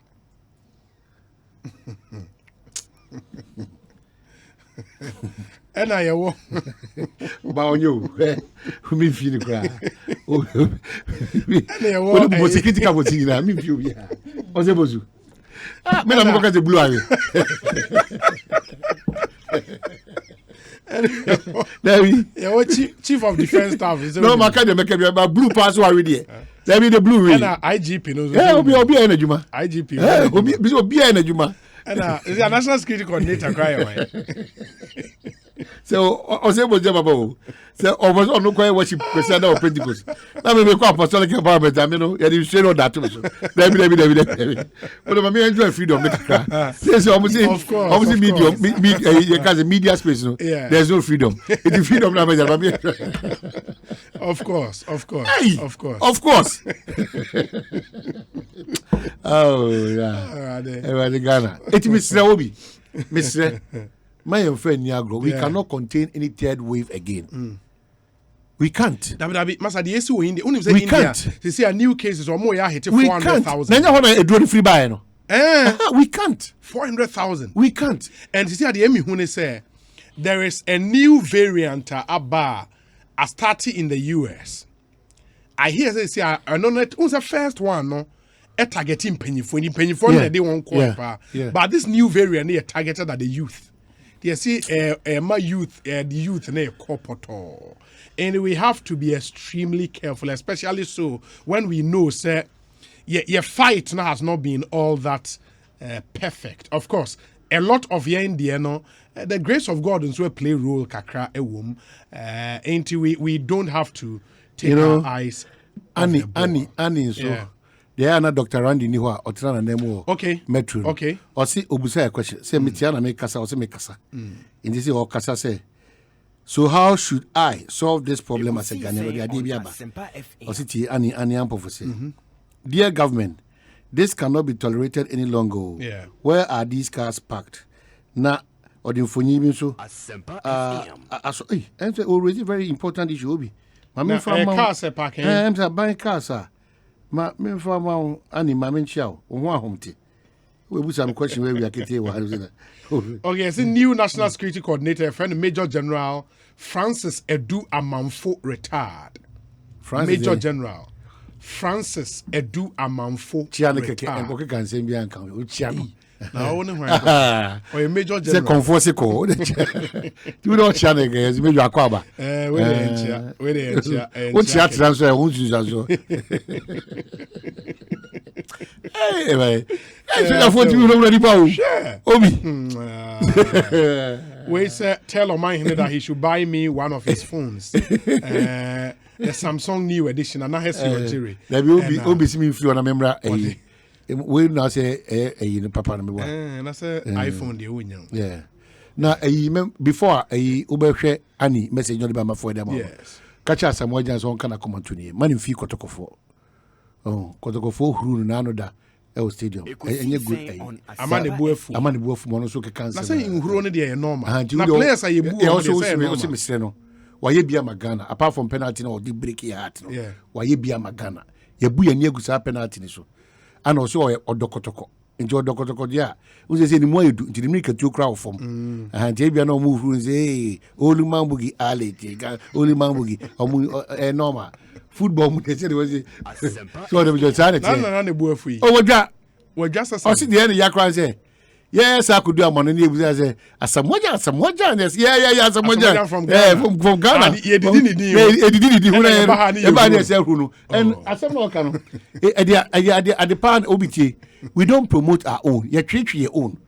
And I will. About you, who me feel the cry. What was the critical was in me view? Yeah, was able to. Men, I'm going to blue eye. Chief of defense staff is no, my kind of make a blue pass already. Let me the blue ring. IGP knows. Yeah, be energy, man. IGP be energy, man. And is a national security coordinator cry. So I was able to about so I was on no quite what she presented of Pentecost. Now me make apostolic environment, I mean, you say no that too. Let me. But I enjoy freedom. So obviously media space. No, there's no freedom. It's freedom now. Of course. Hey, of course. Oh yeah. Ghana. It Mr. Obi. Mr. My friend Niagro, we cannot contain any third wave again. We can't. Masa the issue in India. We India. can't. They say a new cases or more ya hit We can't. 400,000. Nanya wana edro free buy no. We can't. 400,000. We can't. And you see at the Emmy when they say there is a new variant about starting in the US. I hear they say I know that was the first one no. A targeting penny for they won't call but this new variant they targeted at the youth. They see my youth the youth ne corporate. And we have to be extremely careful, especially so when we know say your fight now has not been all that perfect. Of course, a lot of your Indiano, the grace of God will play role kakra ewom. Until we don't have to take our eyes. Annie, so there are Dr. Randy Niwa or Trana Nemo. Okay. Metro. Okay. Or see Obusa a question. Say Mitiana make Kasa or say make Kasa. In this or Kasa say. So how should I solve this problem as a Ghanaian? Or city Annie Ampo. Dear government, this cannot be tolerated any longer. Yeah. Where are these cars parked? Na or the Infonium so already very important issue. Obi. Cars are parking. I'm buying cars. Ma me for ma ani ma me nchia wo ho ahomte we bu some question where we are kete wa okay, it's a new national security coordinator friend Major General Francis Edu Amanfo retired. Major General Francis Edu Amanfo chia ne keke enko kan sem bia kan o chia no na wo ne hwan o ye Major General se conforce ko you don't chia ne ke se mejo akwaba we dey chia o chia transfer o so hey man I thought you know ready power Obi we said tell Omahene that he should buy me one of his phones the Samsung new edition and I has Jerry there will be see me if you want to remember we now say papa na me and I say iPhone the win yeah now before ubehwe ani message no be ma for them yes catch us some agents on kana come to ni man fi kotokofo kotokofo huru na no da e stadium enye good amane buafu mo no so ke cancel na say nhuro no de normal na players are bu o say mesre no waye bia magana apart from penalty no the break your heart no waye bia magana ye bu ya ni agusa penalty ni so ana o so odokotoko nti odokotoko dia o say ni mo yedu nti ni ka tu crowd from nti bia no mo huru say olu mambugi alete olu mambugi omu normal football mu say was so dem just say na bu afu yi o wodwa sasa o si de ya kra say yes I could do a man in the say asamoja yes yeah asamoja from Ghana e didn't and asamoja kanu at the pan obiti we don't promote our own you treat your own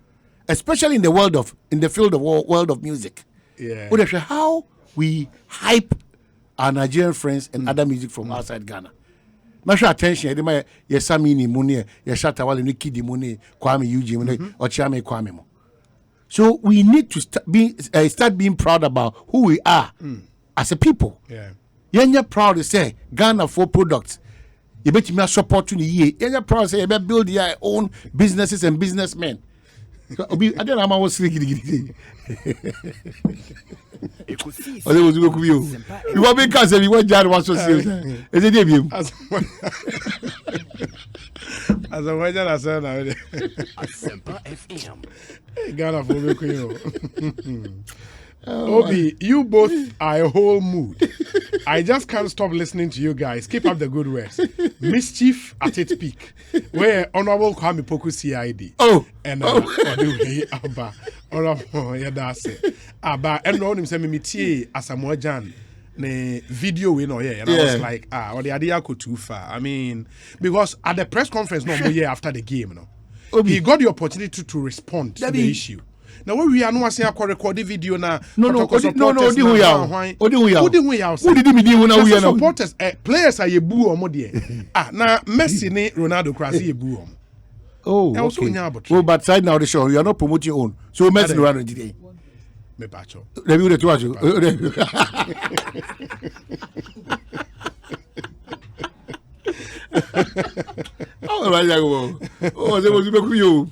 especially in the field of world of music how we hype our Nigerian friends and other music from outside Ghana. Not attention, Samini Muni, Yashatawali Nikidi Muni, Kwame Eugene, or Chame Kwame. So we need to start being proud about who we are as a people. You're proud to say Ghana for products. You bet me support to the year. You're proud to say you better build your own businesses and businessmen. So I don't know how I was thinking. You want me to say you want Jan was so serious? Is it him? As a wager I said now. Asempa FM. Ghana for me. Obi, you both are a whole mood. I just can't stop listening to you guys. Keep up the good work. Mischief at its peak. Where Honorable Kwame Poku CID. And Abba. Honorable, yeah, that's it. Abba, and on him say me tie Asamoah Jan. Ne video we know and I was like, or the idea go too far. I mean, because at the press conference no more year after the game, he got the opportunity to respond to the issue. Now when we are no say akọ record video na odi hu ya supporters players are yebu omo de na Messi ne Ronaldo cross yebu omo but side now the show you are not promoting your own so Messi Ronaldo today me pacho let me to watch you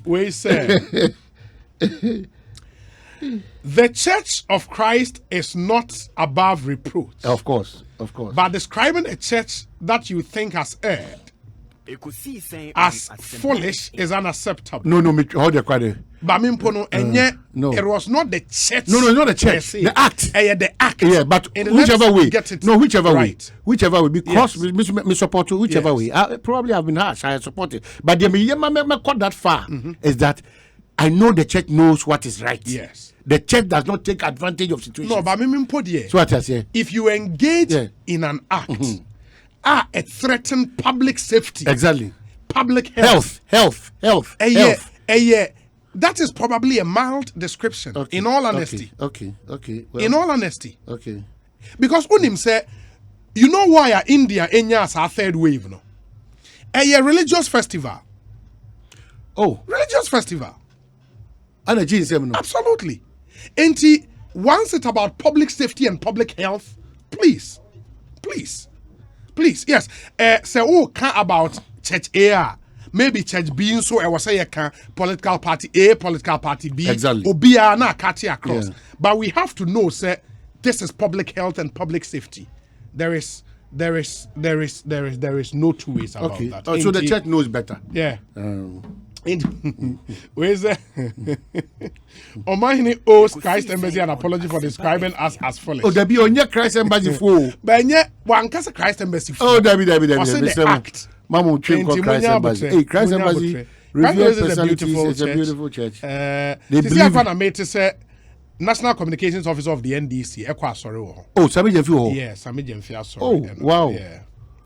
we say the Church of Christ is not above reproach. Of course. Of course. But describing a church that you think has erred Ekosiisen as M'Ahiasem foolish is unacceptable. No, me hold your credit. But no. it was not the church. No, it's not the per church. se. The act. The act. Yeah, but And whichever let's way. get it Whichever right. way. Whichever way. Because Yes. me support whichever Yes. way. I probably have been harsh. I support it. But the me got that far is that I know the church knows what is right. Yes. The church does not take advantage of situations. No, but So what I say. if you engage Yeah. in an act, it threatens public safety, Exactly. public health. Health. That is probably a mild description. Okay. In all honesty. Okay. Well, In all honesty. okay. Because Unim said, you know why India Enyas our third wave no? A religious festival. Oh, Religious festival. and a jeans no. Absolutely. And once it's about public safety and public health, please, yes. Say can about church A, maybe church B, so I was say can political party A, political party B, Exactly. or B na cut across. Yeah. But we have to know, say this is public health and public safety. There is no two ways about Okay. that. So the Ain't church knows better. yeah. Where's the Omahini owes Christ Embassy an apology for describing us as foolish. Oh, there be on your Christ embassy for. But yeah, one case Christ Embassy. Oh, there be. Was in the act. Mama train called Christ embassy. Hey, Christ embassy. Revealed personalities. It's a beautiful church. They They believe. believe. To say National Communications Officer of the NDC. Ekwa sorry. Oh, Sami Jefu. Yes, Sami Jemfia sorry. Oh, wow.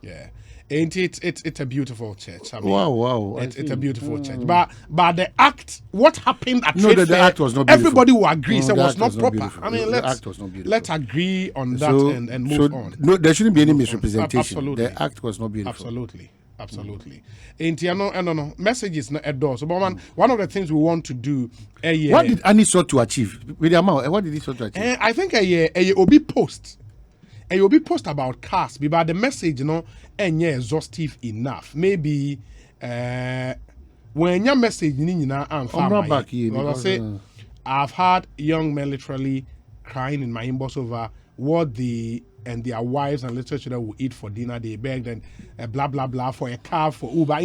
Yeah. Ain't it's a beautiful church. I mean, Wow. It's a beautiful church. But the act, what happened at No, Trade the Fair, act was not beautiful. everybody will agree No, it the was act not was not proper. beautiful. I mean, The act was not beautiful. let's agree on that and move on. No, there shouldn't be any misrepresentation. Absolutely. The act was not beautiful. Absolutely. And no messages not at door. So, but one of the things we want to do, What did Annie sought to achieve? With the amount, what did he sought to achieve? I think a obi post. A obi post about cars, but the message, exhaustive enough. Maybe when your message I'm not back here because, because, say I've had young men literally crying in my inbox over what and their wives and little children will eat for dinner. They begged and blah blah blah for a car for Uber.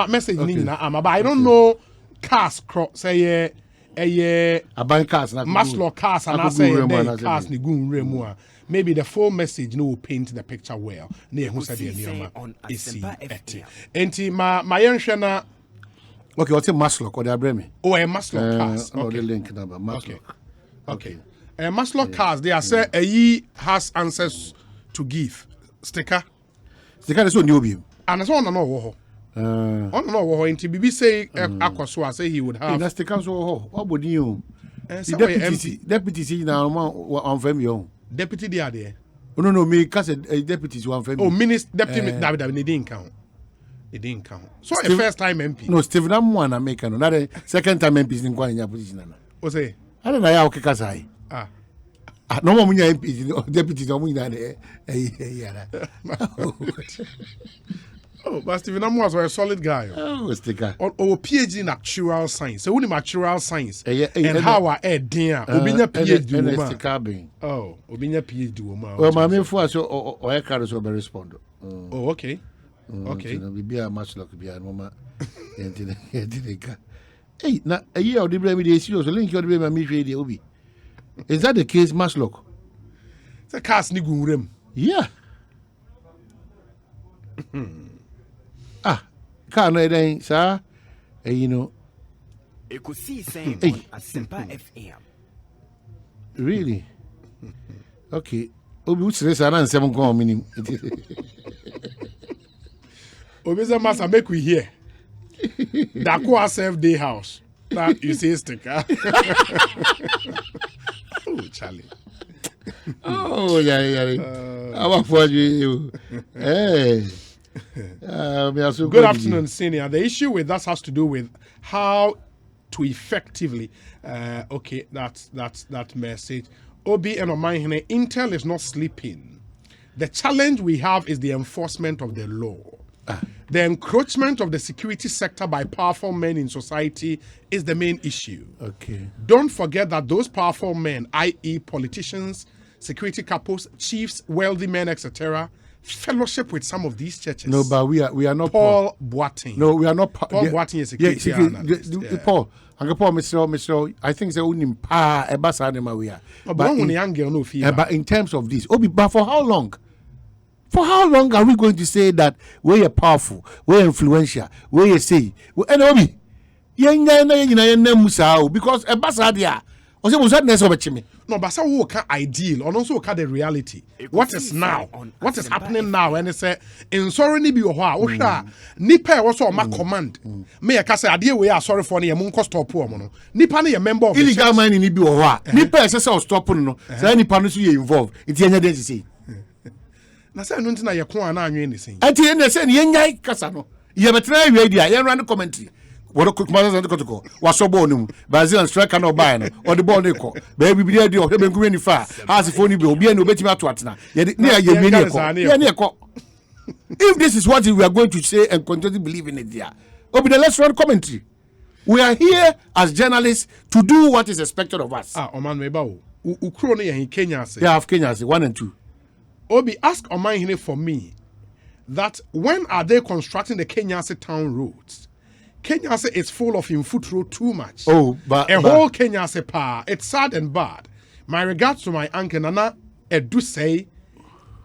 Message but I don't know cars say I buy cars. Maslow cars and I say cars ni gun remu. Maybe the full message will paint the picture well. Ne who said the on isi Asempa eti. FM. Enti my yenhwe Okay, what's a Maslow? Or they bring me? oh a Maslow cars. Oh, the Okay. link number. Maslow. Okay. Maslow cars they are say he has answers to give. Sticker. The kind of so new. And so on no wo. On no wo enti bibi say akwaso say he would have. That's the council. What would you? The The deputy see now on family. deputy there. Oh, no, me because a deputy is one family. Oh, minister deputy they didn't count. It didn't count. So a Steve- first time MP. No, Steve Namu and American. Not a second time MP is in one in your position. What's it? I don't know how to say. Ah. No more MP, deputy, no more. Oh, but Stephen Amos was a solid guy. Oh, sticker. Or PhD in actuarial science. So only actuarial science. And and how I add there. Obinya PhD and woman. sticker being. Oh, Obinya PhD woman. Well, my main for so or I can't so respond. Oh, okay. Okay. Be a much luck be a mama. Hey, now a year of the blame the serious link your blame me the obi. Is that the case, Maslock? It's a cast ni gunrem. Yeah. Can't know then, sir. You know, Ekosiisen Hey. on Asempa FM. really. Okay. Obi which race around 7 go minimum. Obeza masa make we hear. Dakwa self day house. That you say sticker. Oh, Charlie. Oh, yeah. How about for you? Hey. Good afternoon, Senior. The issue with that has to do with how to effectively, that's that message. Obi and Omahine, Intel is not sleeping. The challenge we have is the enforcement of the law. The encroachment of the security sector by powerful men in society is the main issue. Okay. Don't forget that those powerful men, i.e., politicians, security couples, chiefs, wealthy men, etc., fellowship with some of these churches. No, but we are not Paul Boateng. No, we are not. Paul Boateng is security analyst. Paul, Uncle Paul, Mr. I think they only pa a basa anema we are. But in terms of this, but for how long? For how long are we going to say that we're powerful, we're influential, we're say, and Obi, because a basa dia. No, but so what ideal, and also the reality. What is now? What is happening now? And it's in sorry ni bi ohwa. Nipa was on my command. Me I say ade we are sorry for na yem nko stop o mo no. Nipa na member of illegal mining ni bi ohwa. Nipa say stop no. Say nipa no so you involved. It enya dey say. Na say no ntina ye ko an anwen ni sin. Ati enya say ye nyai kasa no. Ye betra we dia ye run commentary. What a man was so born Brazil striker no buy no or the ball they call baby be there or he been going far has if only be obi no betima to atna if this is what we are going to say and continue to believe in it there obi the let's run commentary. We are here as journalists to do what is expected of us. Oman meba o ukro no ye Kenya say. They have Kenya say 1 and 2. Obi ask Oman hine for me that when are they constructing the Kenya town roads? Kenya say it's full of infutro too much. Oh, but whole Kenya say it's sad and bad. My regards to my uncle Nana Edu say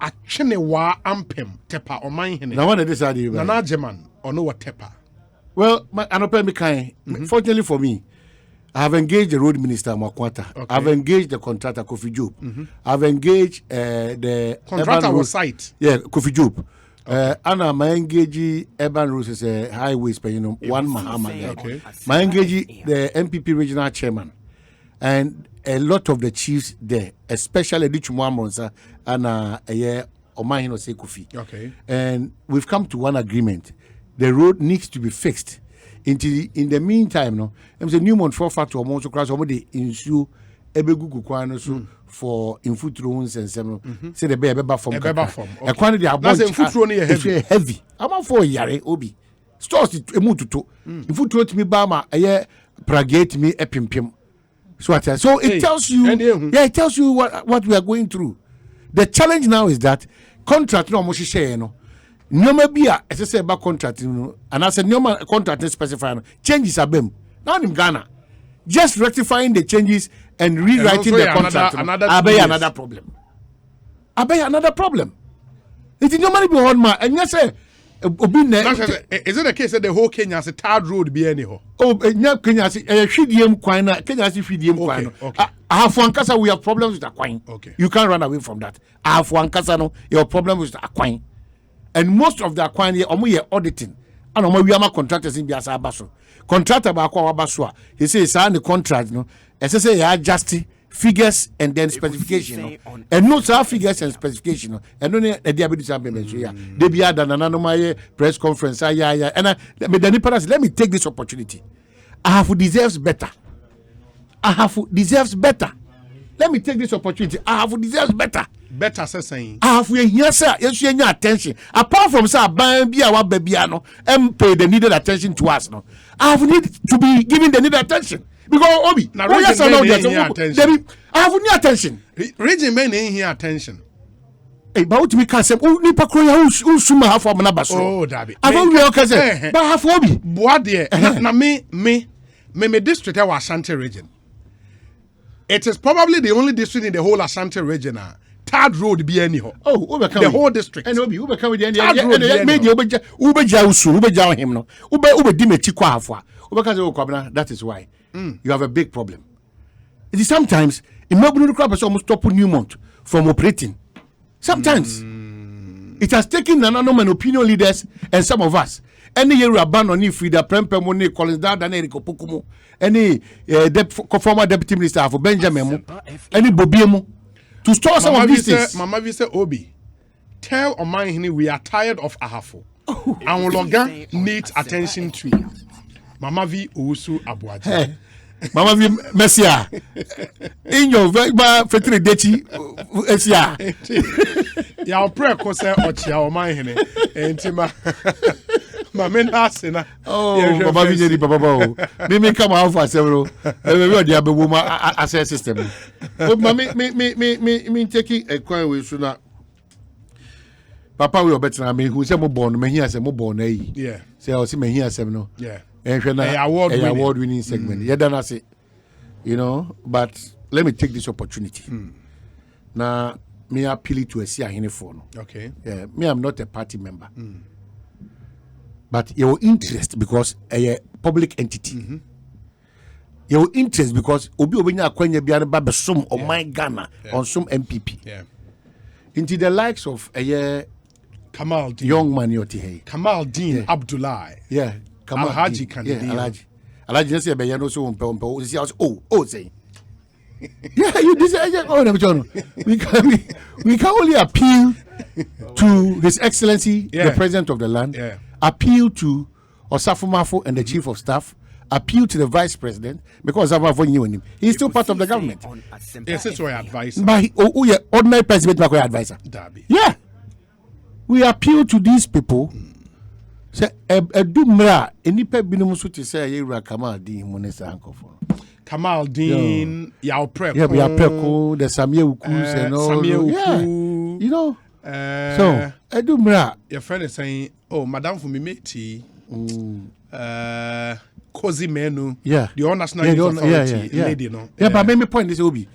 Achenewa Ampem Tepa or mine hene. Now one of this idea. Nana German or no what Tepa. Well, I don't pay me kind. Fortunately for me, I have engaged the road minister Makwata. Okay. I've engaged the contractor Kofi Job. I've engaged the contractor was site. Yeah, Kofi Job. And I'm engaging urban roads as a highways, but one Mahama. Okay. My engaging the MPP regional chairman and a lot of the chiefs there, especially Dichumwa Monsa and Omahino say Kofi. Okay. And we've come to one agreement. The road needs to be fixed. In the meantime, no, I'm saying Newmont for fat to almost across over the issue. Ebegugu kwano so for infutro and seven say the beba form a quantity of infutro heavy I'm for yare obi stores emututo infutro to me bama aye pragate me epimpim so it tells you it tells you what we are going through. The challenge now is that contract no mo share no nyoma bia ese say ba contract no and I said nyoma contract specify no changes abem now in Ghana just rectifying the changes and rewriting the contract. Another problem. Another problem. It is normally be on my and yes, is it the case that the whole Kenya has a third road be anyhow? Oh, Kenya has a Shidium Quina, Kenya has a Shidium Quina. I have one casa, we have problems with the coin. Okay. You can't run away from that. I have one casano, your problem with the coin. And most of the coin here, are auditing. And we are contractors in Biasa Basso. Contractor Bakwa Baswa. He says, sign the contract, no. As I say, adjust figures and then specification. And notes our figures and specification. And only a diabetes implement. They be at an press conference. And let me take this opportunity. I have deserves better. Let me take this opportunity. I have deserves better. Better saying. I have yes, attention. Apart from sir, buying be our babyano and pay the needed attention to us. No, I have need to be giving the needed attention. Because Obi, now yes, I have need attention. Region men ain't here attention. Hey, but what we can say, only Pakoya who suma have for Manabaso. Oh, Dabi. I don't really say, but have Obi. What dear? Now me district our Ashanti region. It is probably the only district in the whole Ashanti region. Third road be anyhow. Oh, the whole district. And Obi, Uber come with the end. Uber Jausu, him no. Uber Dimechi Kwafwa. That is why you have a big problem. It is sometimes in Melbourne crop has almost stopped Newmont from operating. Sometimes it has taken anonymous and opinion leaders and some of us. Any year abandon if we the Prempemone, Collins Dad and Eric Opokumo, any former deputy minister for Benjamin, any Bobiemo. To store some of these things. Mama Visa Obi, tell Omahini we are tired of Ahafo. And no longer needs attention to it. Mama V Owusu Abuaji. Mama V Messia. In your very fetri dechi Esia. Ya pray ko say Ochia Omahini. Entima. Mame na na. Oh, Baba Vijay Papa. Me come out for several. We dey be woman access system. But me taking a coin we should not. Papa we better me who say mo born me here say mo born eh. Yeah. Say I see me here say no. Yeah. Award winning segment. Yeah, then I say, you know, but let me take this opportunity. Now, me appeal to a CIN phone. Okay. Yeah, me, I'm not a party member. But your interest because a public entity. Your interest because Obi Obinya Kwenye Biana Baba Sum or my Ghana on some MPP. Yeah. Into the likes of a Kamal Dean. young man Yoti. Kamal Dean Abdullah. Yeah. Alhaji Kandidi. Yeah, Alhaji just say Bayano so say. Yeah, you decide. Oh, no, John. We can only appeal to His Excellency, the President of the land. Yeah. Appeal to Osafo and the Chief of Staff. Appeal to the Vice President because Osafo knew him. He's still part of the government. Yes, it's why advice. But yeah, ordinary president, advisor. Darby. Yeah, we appeal to these people. Say do mra enipa binom so te say yewura Kamal Dean monesa ankofo. Kamal Dean, Yao Preko. Yeah, we are Preko, the Samia Uku, and all. Samia Uku. You know. So do mra. Your friend is saying, "Oh, Madam Fumimeti, Cozy Menu, the All National Youth Authority, lady, no." Yeah, but maybe point this will be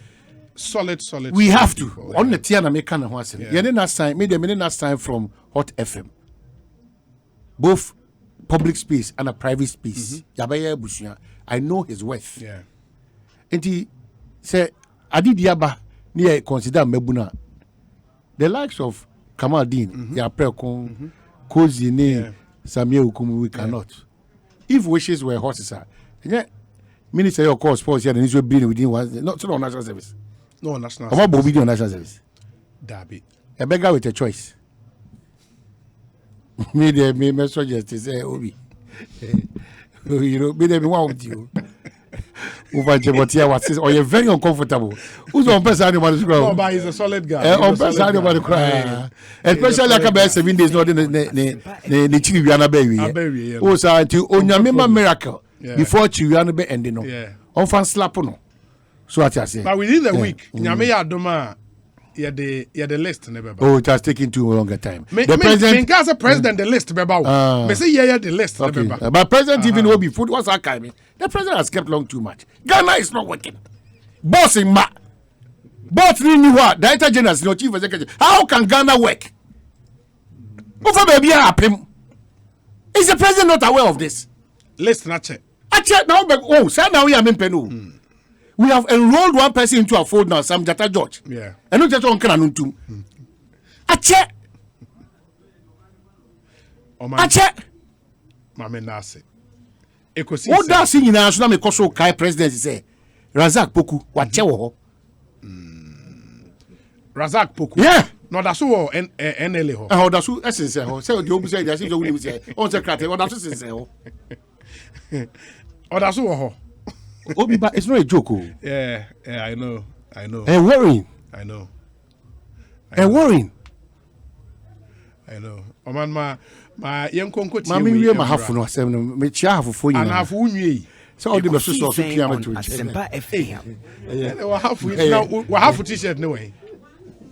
solid. We have to on the Tiana make kind of one. Yeah, then last time, maybe last time from Hot FM. Both public space and a private space. Yabaya Bushia, I know his worth. Yeah. And he said, Adi Diaba near consider Mebuna. The likes of Kamal Dean, Yapreko, Kozi Ne, Samia Ukumu, we cannot. If wishes were horses, yeah, Minister of course, sports here and Israel being within one, not so national service. No national service. About Bobby on national service. Darby. A beggar with a choice. Me there, me suggest to say, Obi. You know, me there, me want you. Or you're very uncomfortable. Who's on person animal? No, but he's a solid guy. On person animal cry. Especially like about 7 days, not in the Chiviana baby. Oh, so until Onyamima miracle before Chiviana be ending. On fan slap no. So what I say. But within the week, Nyame Adoma. Yeah, the list never. Oh, it has taken too long a time. The president, the list beba. Me say the list never. But president even will be food. What's that kind? The president has kept long too much. Ghana is not working. Boss in ma. Both what? Director General is not chief executive. How can Ghana work? Over baby happen. Is the president not aware of this? List not check. I check now. Oh, sir, now we are in Penu. We have enrolled one person into a fold now, Sam Jata George. Yeah. And not just on Kananuntum. Ache. Ache. Mame Nase. Ekosiisen. What does he in our me koso kai presidency say? Razak Poku, what chewo? Razak Poku. Yeah. No, that's all NLA ho. Oh, that's who essence ho. Say the obu say that's the we say. On secretary, what that's essence ho. Oh, that's all ho. Obi, but it's not a joke. Yeah, I know. And worrying. I know. Worrying. I know. Oh man, my young conco. Mami, we are half no seven. Me chia half for you. And half unye. So all the best so piano to Asempa FM. Yeah, we have a t-shirt no way.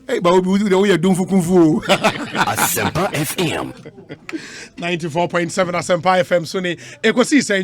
Hey, but we do the way doing for kung fu. Asempa FM. 94.7 Asempa FM. Suni Ekosiisen